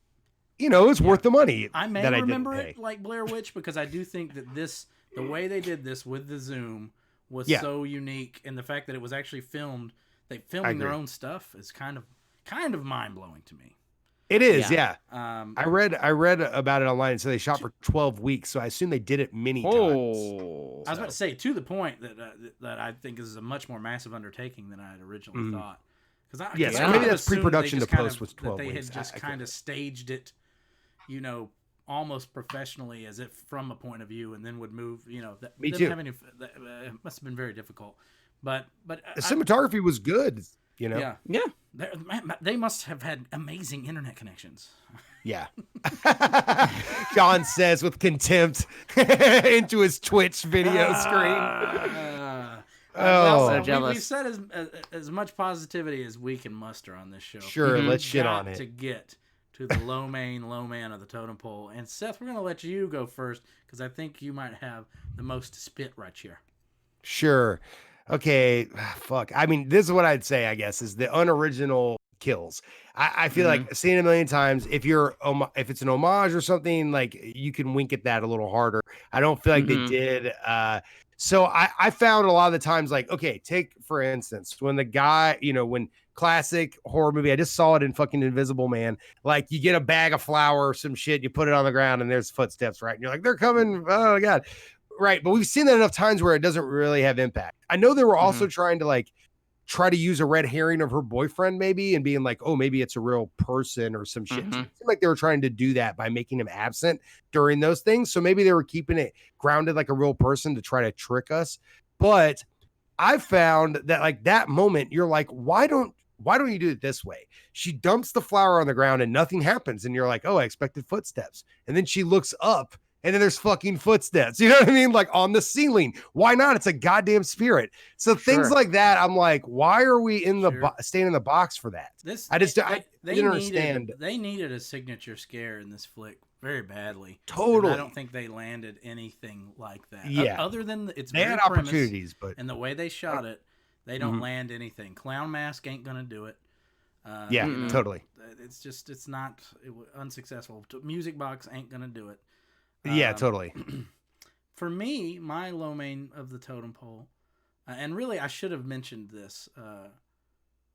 It's worth the money. I may remember it like Blair Witch because I do think that the way they did this with the Zoom was so unique, and the fact that it was actually filming their own stuff is kind of mind blowing to me. It is, yeah. I read about it online. So they shot for 12 weeks. So I assume they did it many times. I was about to say, to the point that I think is a much more massive undertaking than I had originally thought. Because maybe that's pre-production to post was 12 weeks. They had just kind of staged it, almost professionally, as if from a point of view, and then would move. Me too. It must have been very difficult, but the cinematography was good. Yeah. They must have had amazing internet connections. Yeah. John says with contempt into his Twitch video screen. We've said as much positivity as we can muster on this show. Sure, let's shit on it. To get to the low man of the totem pole. And Seth, we're going to let you go first because I think you might have the most to spit right here. Sure. Okay. Fuck. I mean, this is what I'd say, I guess, is the unoriginal kills. I feel like seeing it a million times, if it's an homage or something, like you can wink at that a little harder. I don't feel like they did. So I found a lot of the times, like, okay, take for instance, when the guy, when classic horror movie, I just saw it in fucking Invisible Man. Like you get a bag of flour or some shit, you put it on the ground and there's footsteps, right? And you're like, they're coming. Oh my God. Right. But we've seen that enough times where it doesn't really have impact. I know they were also trying to try to use a red herring of her boyfriend maybe and being like, oh, maybe it's a real person or some shit. It seemed like they were trying to do that by making him absent during those things. So maybe they were keeping it grounded like a real person to try to trick us. But I found that that moment, you're like, why don't you do it this way? She dumps the flour on the ground and nothing happens. And you're like, oh, I expected footsteps. And then she looks up and then there's fucking footsteps. You know what I mean? Like on the ceiling. Why not? It's a goddamn spirit. So things like that, I'm like, why are we in the staying in the box for that? I didn't understand. They needed a signature scare in this flick very badly. Totally. And I don't think they landed anything like that. Yeah. Other than it's They very had premise, opportunities, but and the way they shot it, they don't land anything. Clown Mask ain't gonna do it. Totally. It's not unsuccessful. Music Box ain't gonna do it. Yeah, totally. For me, my low main of the totem pole, and really I should have mentioned this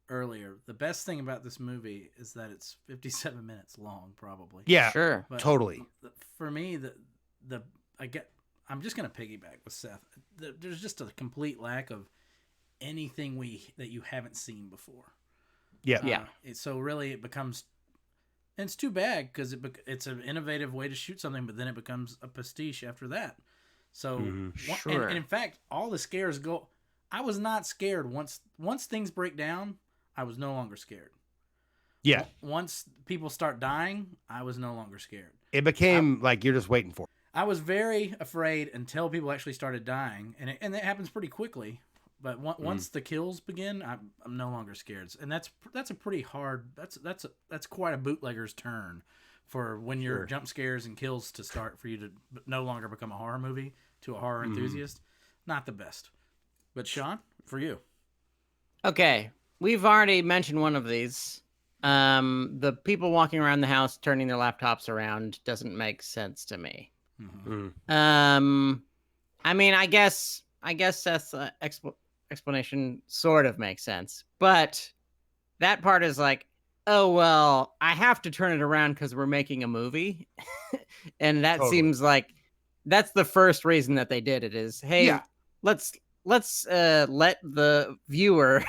earlier. The best thing about this movie is that it's 57 minutes long, probably. Yeah, Sure. But totally. For me, I'm just gonna piggyback with Seth. There's just a complete lack of anything that you haven't seen before. Yeah. So really, it becomes, and it's too bad because it's an innovative way to shoot something, but then it becomes a pastiche after that. So, Sure. and in fact, all the scares go. I was not scared once things break down. I was no longer scared. Yeah. Once people start dying, I was no longer scared. It became like you're just waiting for it. I was very afraid until people actually started dying, and it happens pretty quickly. But once the kills begin, I'm no longer scared, and that's a pretty hard. That's quite a bootlegger's turn for when your jump scares and kills to start for you to no longer become a horror movie to a horror enthusiast. Not the best. But Sean, for you, Okay, we've already mentioned one of these. The people walking around the house turning their laptops around doesn't make sense to me. I mean, I guess Seth's explanation sort of makes sense, but that part is like, oh well, I have to turn it around because we're making a movie, and that seems like that's the first reason that they did it. Is hey, let's let the viewer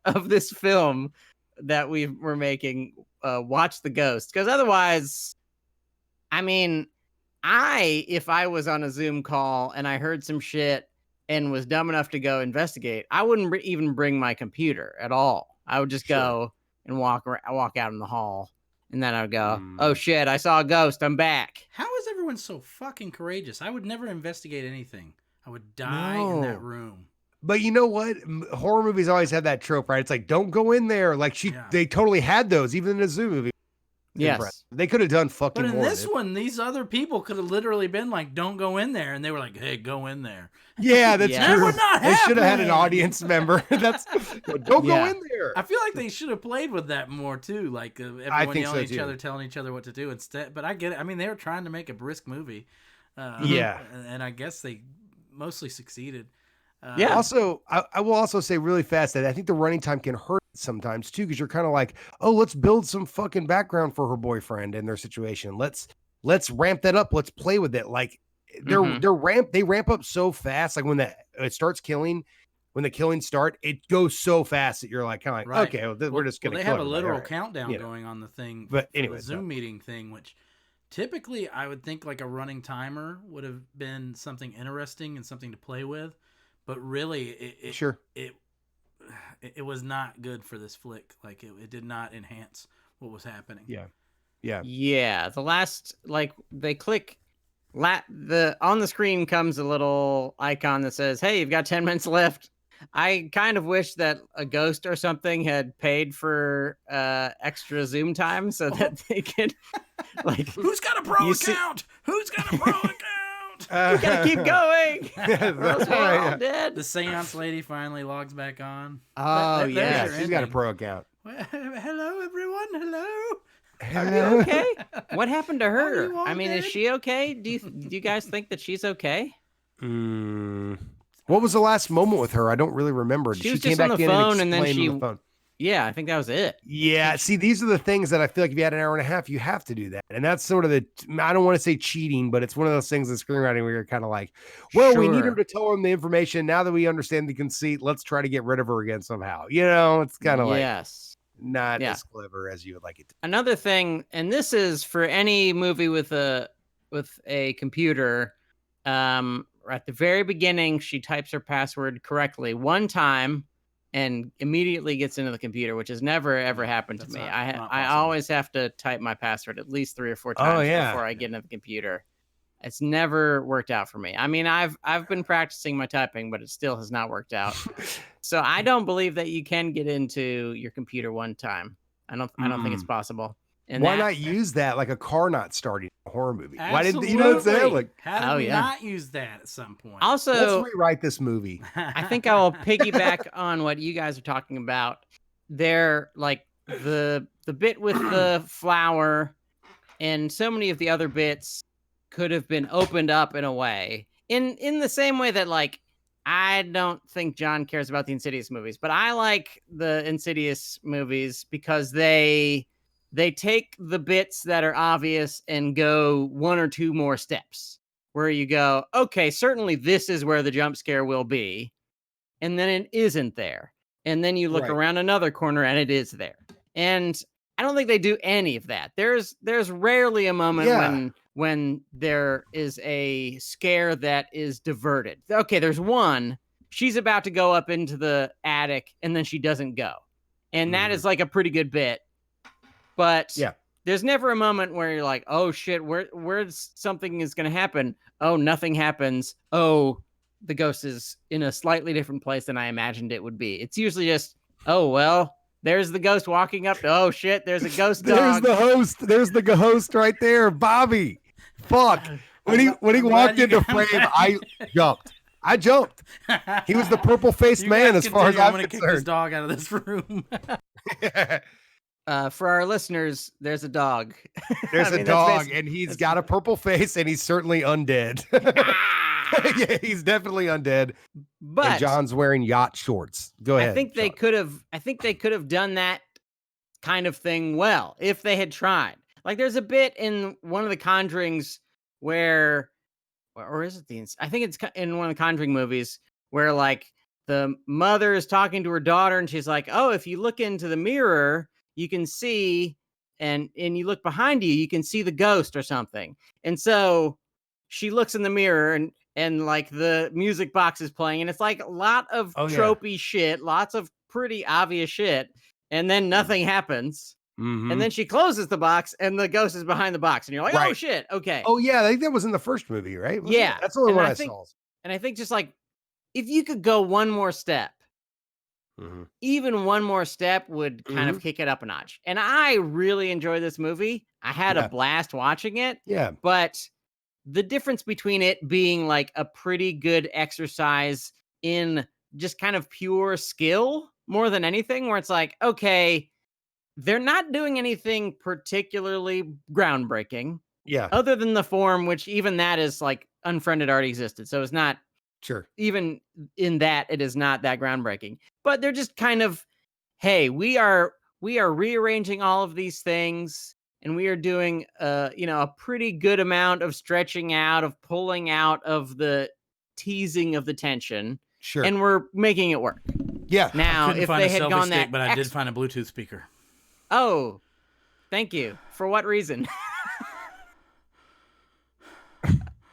of this film that we're making watch the ghost, because otherwise, I mean, if I was on a Zoom call and I heard some shit and was dumb enough to go investigate, I wouldn't even bring my computer at all. I would just go and walk out in the hall, and then I would go, oh shit, I saw a ghost, I'm back. How is everyone so fucking courageous? I would never investigate anything. I would die in that room. But you know what? Horror movies always have that trope, right? It's like, don't go in there. Like they totally had those, even in a Zoom movie. Yes. They could have done fucking more. But in this one, these other people could have literally been like, don't go in there. And they were like, hey, go in there. Yeah, that's true. That would not they should have had an happen. audience member. Don't go in there. I feel like they should have played with that more too. Like everyone yelling at each other, telling each other what to do instead. But I get it. I mean, they were trying to make a brisk movie. And I guess they mostly succeeded. Also, I will also say really fast that I think the running time can hurt sometimes too, because you're kind of like, oh, let's build some fucking background for her boyfriend and their situation. Let's ramp that up. Let's play with it. Like they ramp up so fast. Like when it starts killing, when the killings start, it goes so fast that you're like kind of like, okay, well, we're just gonna. They have a literal countdown going on the thing, but anyway, the Zoom meeting thing, which typically I would think like a running timer would have been something interesting and something to play with. But really, it was not good for this flick. Like it did not enhance what was happening. Yeah. The last, like, they click, on the screen comes a little icon that says, "Hey, you've got 10 minutes left." I kind of wish that a ghost or something had paid for extra Zoom time so that they could, like, who's got a pro account? Who's got a pro account? We gotta keep going. That's all dead. The seance lady finally logs back on. Oh, yeah. She's got a pro account. Well, hello, everyone. Hello. Are you okay? What happened to her? I mean, is she okay? Do you guys think that she's okay? What was the last moment with her? I don't really remember. She was just on the phone, and then she. Yeah, I think that was it. Yeah, see, these are the things that I feel like if you had an hour and a half, you have to do that. And that's sort of I don't want to say cheating, but it's one of those things in screenwriting where you're kind of like, well, we need him to tell him the information. Now that we understand the conceit, let's try to get rid of her again somehow. You know, it's kind of like not as clever as you would like it to. Another thing, and this is for any movie with a computer, at the very beginning, she types her password correctly one time and immediately gets into the computer, which has never ever happened to me. I always have to type my password at least 3 or 4 times before I get into the computer. It's never worked out for me. I mean, I've been practicing my typing, but it still has not worked out. So I don't believe that you can get into your computer one time. I don't think it's possible. And why not use that like a car not starting in a horror movie? Absolutely. Why didn't you know what I'm saying? Like, how did we not use that at some point? Also, let's rewrite this movie. I think I will piggyback on what you guys are talking about. They're like the bit with the flower and so many of the other bits could have been opened up in a way. In the same way that, like, I don't think John cares about the Insidious movies, but I like the Insidious movies because they take the bits that are obvious and go one or two more steps where you go, okay, certainly this is where the jump scare will be. And then it isn't there. And then you look around another corner and it is there. And I don't think they do any of that. There's rarely a moment when there is a scare that is diverted. Okay, there's one. She's about to go up into the attic and then she doesn't go. And that is like a pretty good bit. But there's never a moment where you're like, oh shit, where's something is going to happen? Oh, nothing happens. Oh, the ghost is in a slightly different place than I imagined it would be. It's usually just, oh, well, there's the ghost walking up. Oh shit, there's a ghost dog. There's the host right there, Bobby. Fuck. When he walked into frame, I jumped. He was the purple-faced man as far as I'm gonna concerned. kick this dog out of this room. For our listeners, there's a dog. There's a dog, and he's got a purple face, and he's certainly undead. Yeah, he's definitely undead. But and John's wearing yacht shorts. Go ahead. I think they could have done that kind of thing well if they had tried. Like, there's a bit in one of the Conjurings where, or is it I think it's in one of the Conjuring movies where, like, the mother is talking to her daughter, and she's like, "Oh, if you look into the mirror, you can see, and you look behind you, you can see the ghost or something." And so she looks in the mirror, and like the music box is playing, and it's like a lot of tropey shit, lots of pretty obvious shit, and then nothing happens. Mm-hmm. And then she closes the box, and the ghost is behind the box, and you're like, "Oh shit, okay." Oh yeah, I think that was in the first movie, right? Yeah, that's the only one I saw. And I think just like if you could go one more step, even one more step would kind of kick it up a notch. And I really enjoy this movie. I had a blast watching it. Yeah, but the difference between it being like a pretty good exercise in just kind of pure skill more than anything, where it's like, okay, they're not doing anything particularly groundbreaking. Yeah. Other than the form, which even that is like Unfriended already existed. So it's not even in that it is not that groundbreaking. But they're just kind of, hey, we are rearranging all of these things, and we are doing a pretty good amount of stretching out, of pulling out of the teasing of the tension. Sure. And we're making it work. Yeah. Now, if they had gone that, but I did find a Bluetooth speaker. Oh, thank you. For what reason?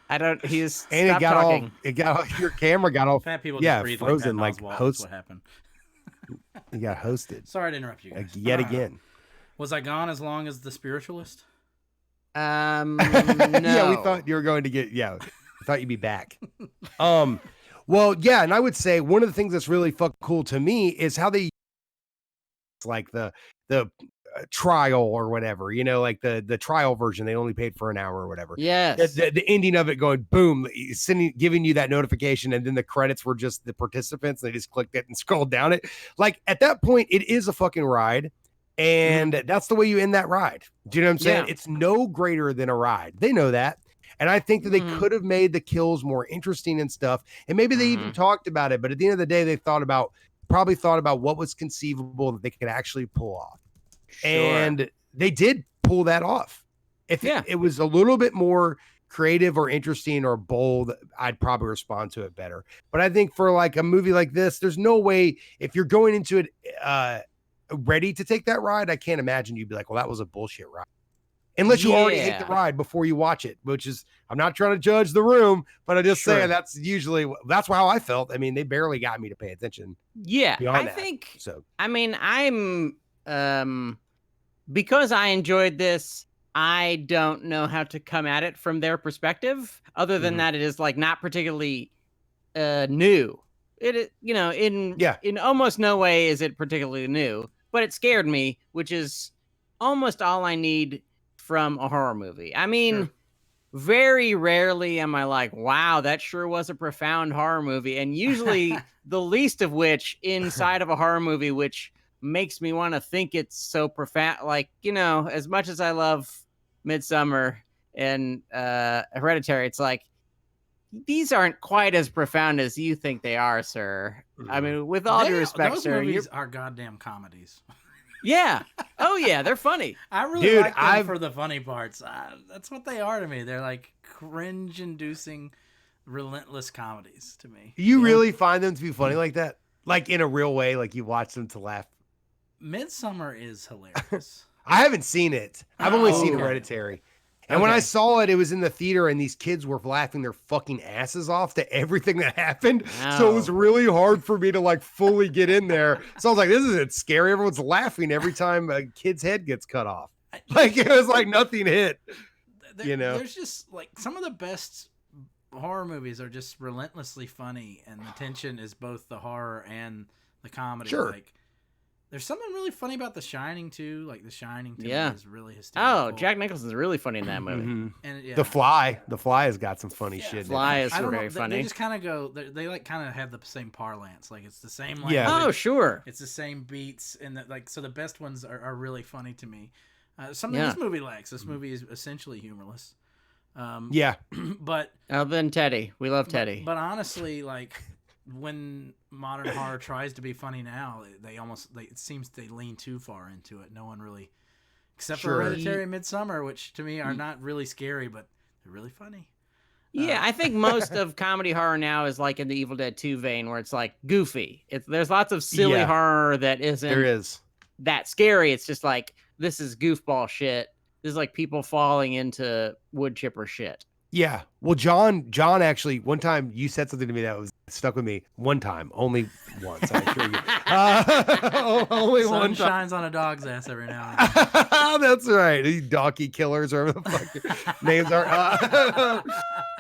I don't. He's and stop it got talking. all. It got all, your camera got all. Fat people just breathe frozen like host. What happened? You got hosted. Sorry to interrupt you guys. Yet again. Was I gone as long as the spiritualist? No. Yeah, we thought you were going to get. Yeah, I thought you'd be back. Well, yeah, and I would say one of the things that's really fucking cool to me is how they like the trial or whatever, like the trial version. They only paid for an hour or whatever. Yes. The ending of it going boom, giving you that notification, and then the credits were just the participants. They just clicked it and scrolled down it. Like at that point, it is a fucking ride, and that's the way you end that ride. Do you know what I'm saying? Yeah. It's no greater than a ride. They know that. And I think that they could have made the kills more interesting and stuff. And maybe they even talked about it. But at the end of the day, they probably thought about what was conceivable that they could actually pull off. Sure. And they did pull that off. If it was a little bit more creative or interesting or bold, I'd probably respond to it better. But I think for like a movie like this, there's no way, if you're going into it ready to take that ride, I can't imagine you'd be like, well, that was a bullshit ride. Unless you already hate the ride before you watch it, which is, I'm not trying to judge the room, but I just say that's how I felt. I mean, they barely got me to pay attention. Yeah, I'm, because I enjoyed this, I don't know how to come at it from their perspective. Other than that, it is like not particularly new. It, in almost no way is it particularly new, but it scared me, which is almost all I need from a horror movie. I mean, Sure. very rarely am I like, wow, that sure was a profound horror movie. And usually the least of which inside of a horror movie, which makes me want to think it's so profound. Like, as much as I love Midsummer and Hereditary, it's like, these aren't quite as profound as you think they are, sir. I mean, with all due respect, those sir, movies are goddamn comedies. yeah. Oh, yeah, they're funny. I really Dude, like them for the funny parts. That's what they are to me. They're like cringe-inducing, relentless comedies to me. You really find them to be funny like that? Like in a real way, like you watch them to laugh? Midsummer is hilarious. I haven't seen it. I've only seen okay. Hereditary. And when I saw it, it was in the theater and these kids were laughing their fucking asses off to everything that happened. So it was really hard for me to like fully get in there. So I was like, this isn't scary. Everyone's laughing every time a kid's head gets cut off. Like it was like nothing hit. There's just like some of the best horror movies are just relentlessly funny, and the tension is both the horror and the comedy. Sure. Like, there's something really funny about The Shining too. Like The Shining to me is really Oh, hysterical. Jack Nicholson's really funny in that movie. And The Fly has got some funny shit. Fly is I don't very know, funny. They just kind of go. They like kind of have the same parlance. Like it's the same. Yeah. Language. Oh, sure. It's the same beats, and so the best ones are really funny to me. Something this movie lacks. This movie is essentially humorless. But then Teddy. We love Teddy. But honestly, like when modern horror tries to be funny now, it seems they lean too far into it. No one really, except for Hereditary and Midsummer, which to me are not really scary, but they're really funny. Yeah, I think most of comedy horror now is like in the Evil Dead 2 vein, where it's like goofy. There's lots of silly horror that isn't that scary. It's just like, this is goofball shit. This is like people falling into wood chipper shit. Yeah. Well, John actually, one time you said something to me that was stuck with me. One time, only once, I assure you. Only one time. Sun shines on a dog's ass every now and then. That's right. These donkey killers, or whatever the fuck your names are.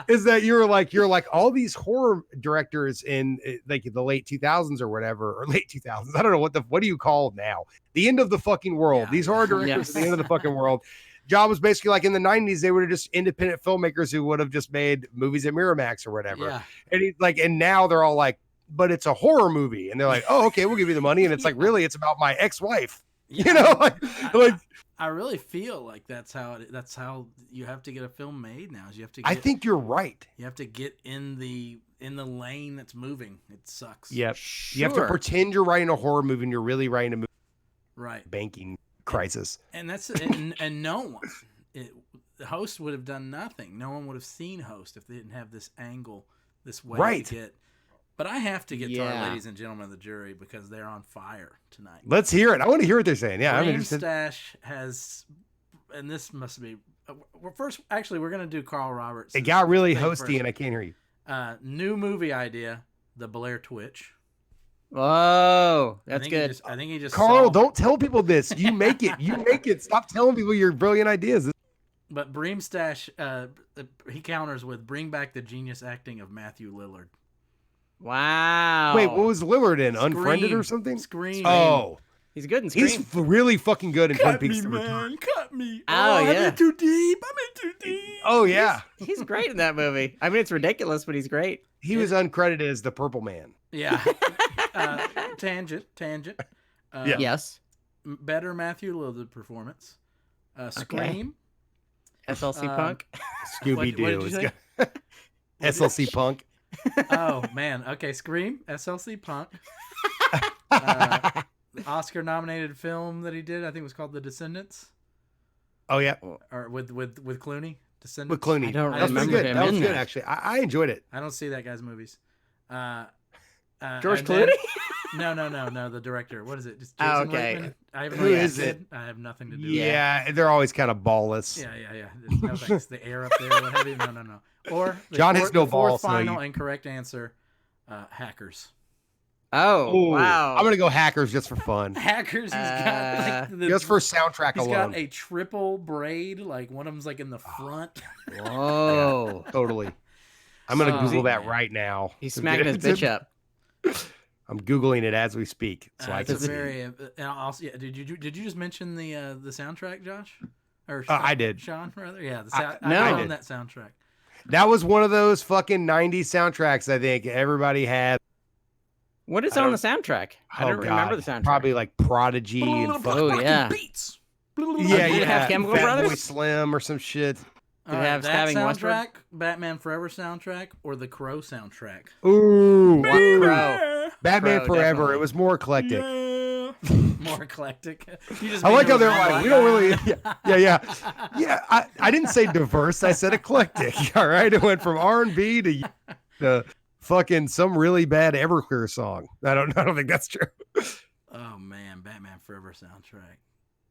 Is that you're like all these horror directors in like the late 2000s or whatever, or late 2000s. I don't know what do you call it now? The end of the fucking world. These horror directors at the end of the fucking world. Job was basically like in the 90s, they were just independent filmmakers who would have just made movies at Miramax or whatever. Yeah. And he's like, and now they're all like, but it's a horror movie. And they're like, oh, okay, we'll give you the money. And it's like, really, it's about my ex-wife. Yeah. I really feel like that's how you have to get a film made now. Is you have to. I think you're right. You have to get in the lane that's moving. It sucks. Yep. Sure. You have to pretend you're writing a horror movie and you're really writing a movie. Right. Banking crisis. And that's and no one. The Host would have done nothing. No one would have seen Host if they didn't have this angle, this way to get. But I have to get to our ladies and gentlemen of the jury because they're on fire tonight. Let's hear it. I want to hear what they're saying. Yeah, I'm Dream interested. Stash has, and this must be. We're going to do Carl Roberts. It got really hosty, and I can't hear you. New movie idea: The Blair Twitch. Oh, that's good. I think he just. Carl, don't tell people this. You make it. You make it. Stop telling people your brilliant ideas. But Bream Stash, he counters with "Bring back the genius acting of Matthew Lillard." Wow. Wait, what was Lillard in? Scream. Unfriended or something? Scream. Oh. He's good in Scream. He's really fucking good in Twin Peaks. Cut me, man. Cut me. Oh, yeah. I'm in too deep. Oh, yeah. He's great in that movie. I mean, it's ridiculous, but he's great. He was uncredited as the Purple Man. Yeah. Tangent. Yes. Better Matthew Lillard performance. Scream. SLC Punk. Scooby-Doo. SLC Punk. Oh, man. Okay, Scream. SLC Punk. Oscar-nominated film that he did, I think, was called The Descendants. Oh yeah, or with Clooney. Descendants. With Clooney. I don't That's remember good. him. That was in good, that. actually. I enjoyed it. I don't see that guy's movies. George Clooney? No. The director. What is it? Just Oh, Jason okay. Reitman? I have Who is it? I have nothing to do with it. Yeah, they're always kind of ballless. Yeah. No thanks. The air up there. What have you? No. Or John has no the fourth balls. final and correct answer. Hackers. Oh, wow. I'm gonna go Hackers just for fun. Hackers. He's got like Just for soundtrack He's alone. got a triple braid. Like one of them's like in the front. Whoa. Totally. I'm gonna Google that right now. He's smacking his bitch up. I'm Googling it as we speak. So I it's can a see. very. And also, yeah, did you just mention the soundtrack, Josh? Or I did. Sean, rather. Yeah, I own did. that soundtrack. That was one of those fucking 90s soundtracks I think everybody had. What is I on the don't- soundtrack? I Oh, don't remember the God. soundtrack. Probably like Prodigy and Oh, fucking... yeah. Beats. Yeah, Did it have Chemical Fat Brothers? Boy Slim or some shit. Did it have that Stabbing Westward? soundtrack, Batman Forever soundtrack, or the Crow soundtrack? Ooh. Crow. Batman Crow, Forever. definitely. It was more eclectic. Yeah. More eclectic. You just I made like it how they're with like, one we don't line. really, yeah. I didn't say diverse. I said eclectic. All right, it went from R&B to fucking some really bad Everclear song. I don't think that's true. Oh man, Batman Forever soundtrack.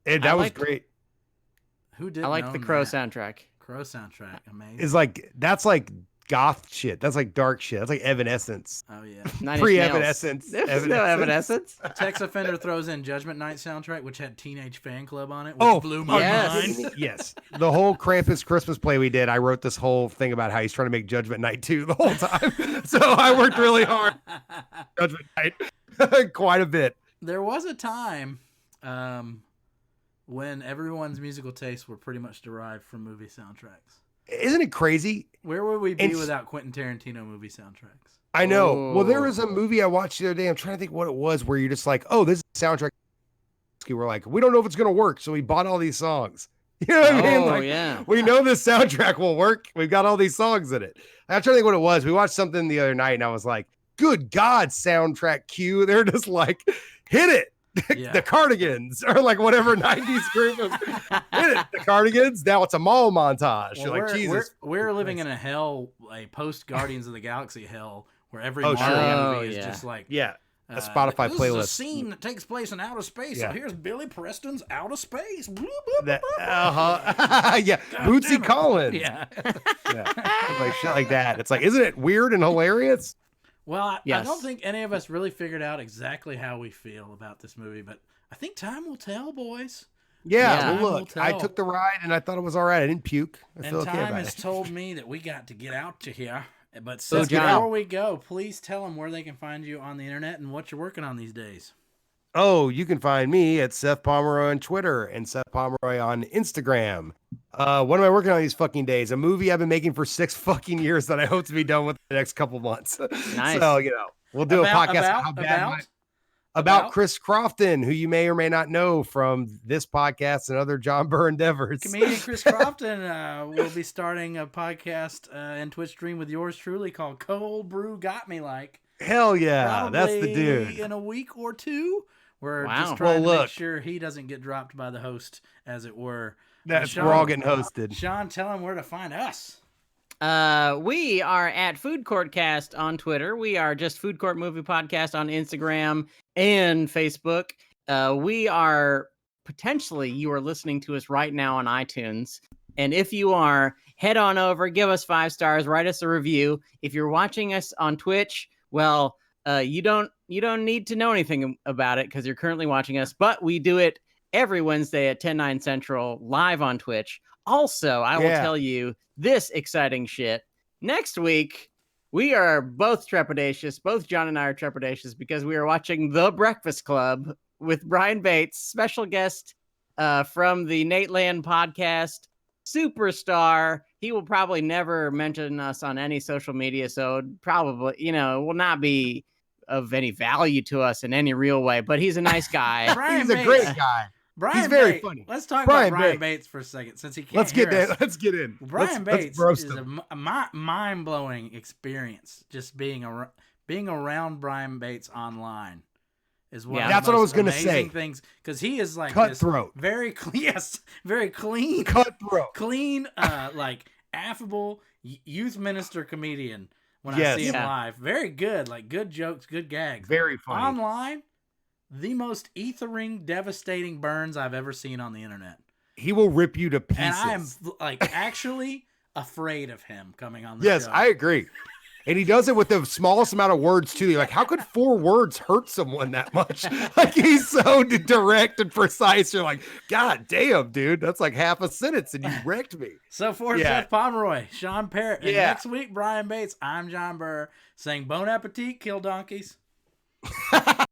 And that was great. Who did? I like the Crow soundtrack. Crow soundtrack, amazing. It's like that's like goth shit. That's like dark shit. That's like Evanescence. Oh yeah. Nine Inch Pre-Evanescence. Nails. There's no Evanescence. Tex Offender throws in Judgment Night soundtrack, which had Teenage Fan Club on it, which Oh, blew my yes. mind. Yes. The whole Krampus Christmas play we did, I wrote this whole thing about how he's trying to make Judgment Night 2 the whole time. So I worked really hard. Judgment Night. Quite a bit. There was a time when everyone's musical tastes were pretty much derived from movie soundtracks. Isn't it crazy? Where would we be It's- without Quentin Tarantino movie soundtracks? I know. Well, there Oh. was a movie I watched the other day. I'm trying to think what it was where you're just like, oh, this is a soundtrack. We're like, we don't know if it's going to work. So we bought all these songs. You know what I mean? Oh, Like, yeah. we know this soundtrack will work. We've got all these songs in it. I'm trying to think what it was. We watched something the other night and I was like, good God, soundtrack cue. They're just like, hit it. Yeah. The Cardigans or like whatever 90s group of hit it. The Cardigans. Now it's a mall montage. Well, You're like, Jesus. we're living in a hell, a post Guardians of the Galaxy hell, where every Oh, Marvel sure. Oh, movie is yeah. just like Yeah. A Spotify this playlist. is a scene that takes place in outer space. Yeah. So here's Billy Preston's outer space. Bloop, bloop, That, bloop, bloop. yeah. God Bootsy damn it. Collins. Yeah. Yeah. Like shit like that. It's like, isn't it weird and hilarious? Well, I Yes. don't think any of us really figured out exactly how we feel about this movie, but I think time will tell, boys. Yeah. Yeah. Well, Time look, will I tell. took the ride and I thought it was all right. I didn't puke. I And feel okay time about has it. told me that we got to get out to here. But Oh, Seth, John. before we go, please tell them where they can find you on the internet and what you're working on these days. Oh, you can find me at Seth Pomeroy on Twitter and Seth Pomeroy on Instagram. What am I working on these fucking days? A movie I've been making for 6 fucking years that I hope to be done with the next couple months. Nice. So, we'll do a podcast about Chris Crofton, who you may or may not know from this podcast and other John Burr endeavors. Comedian Chris Crofton will be starting a podcast and Twitch stream with yours truly called Cold Brew Got Me Like. Hell yeah, that's the Probably dude. in a week or two. We're Wow. just trying to Well, make look. sure he doesn't get dropped by the host, as it were. We're all getting hosted. Sean, tell him where to find us. We are at Food Court Cast on Twitter. We are just Food Court Movie Podcast on Instagram and Facebook. We are potentially, you are listening to us right now on iTunes. And if you are, head on over, give us 5 stars, write us a review. If you're watching us on Twitch, well, you don't need to know anything about it because you're currently watching us, but we do it every Wednesday at 10/9 Central live on Twitch. Also, I will tell you this exciting shit. Next week, we are both trepidatious. Both John and I are trepidatious because we are watching The Breakfast Club with Brian Bates, special guest from the Nate Land podcast, superstar. He will probably never mention us on any social media, so probably, will not be of any value to us in any real way, but he's a nice guy. Brian He's a Bates. great guy. Brian He's very Bates. funny. Let's talk Brian about Brian Bates. Bates for a second, since he can't Let's hear get us. in. Let's get in. Brian Let's Bates roast is him. a mind-blowing experience. Just being around Brian Bates online is one. Yeah. of the That's what I most was gonna amazing say. Things because he is like Cutthroat. this very yes, very clean, Cutthroat. clean, like affable youth minister comedian. When I Yes. see him Yeah. live, very good, like good jokes, good gags. Very funny. Online, the most ethering, devastating burns I've ever seen on the internet. He will rip you to pieces. And I am like actually afraid of him coming on the Yes, show. I agree. And he does it with the smallest amount of words too. You're like, how could 4 words hurt someone that much? Like he's so direct and precise. You're like, God damn, dude, that's like half a sentence, and you wrecked me. So for Yeah. Seth Pomeroy, Sean Parrott, and Yeah. next week Brian Bates, I'm John Burr saying Bon Appetit, kill donkeys.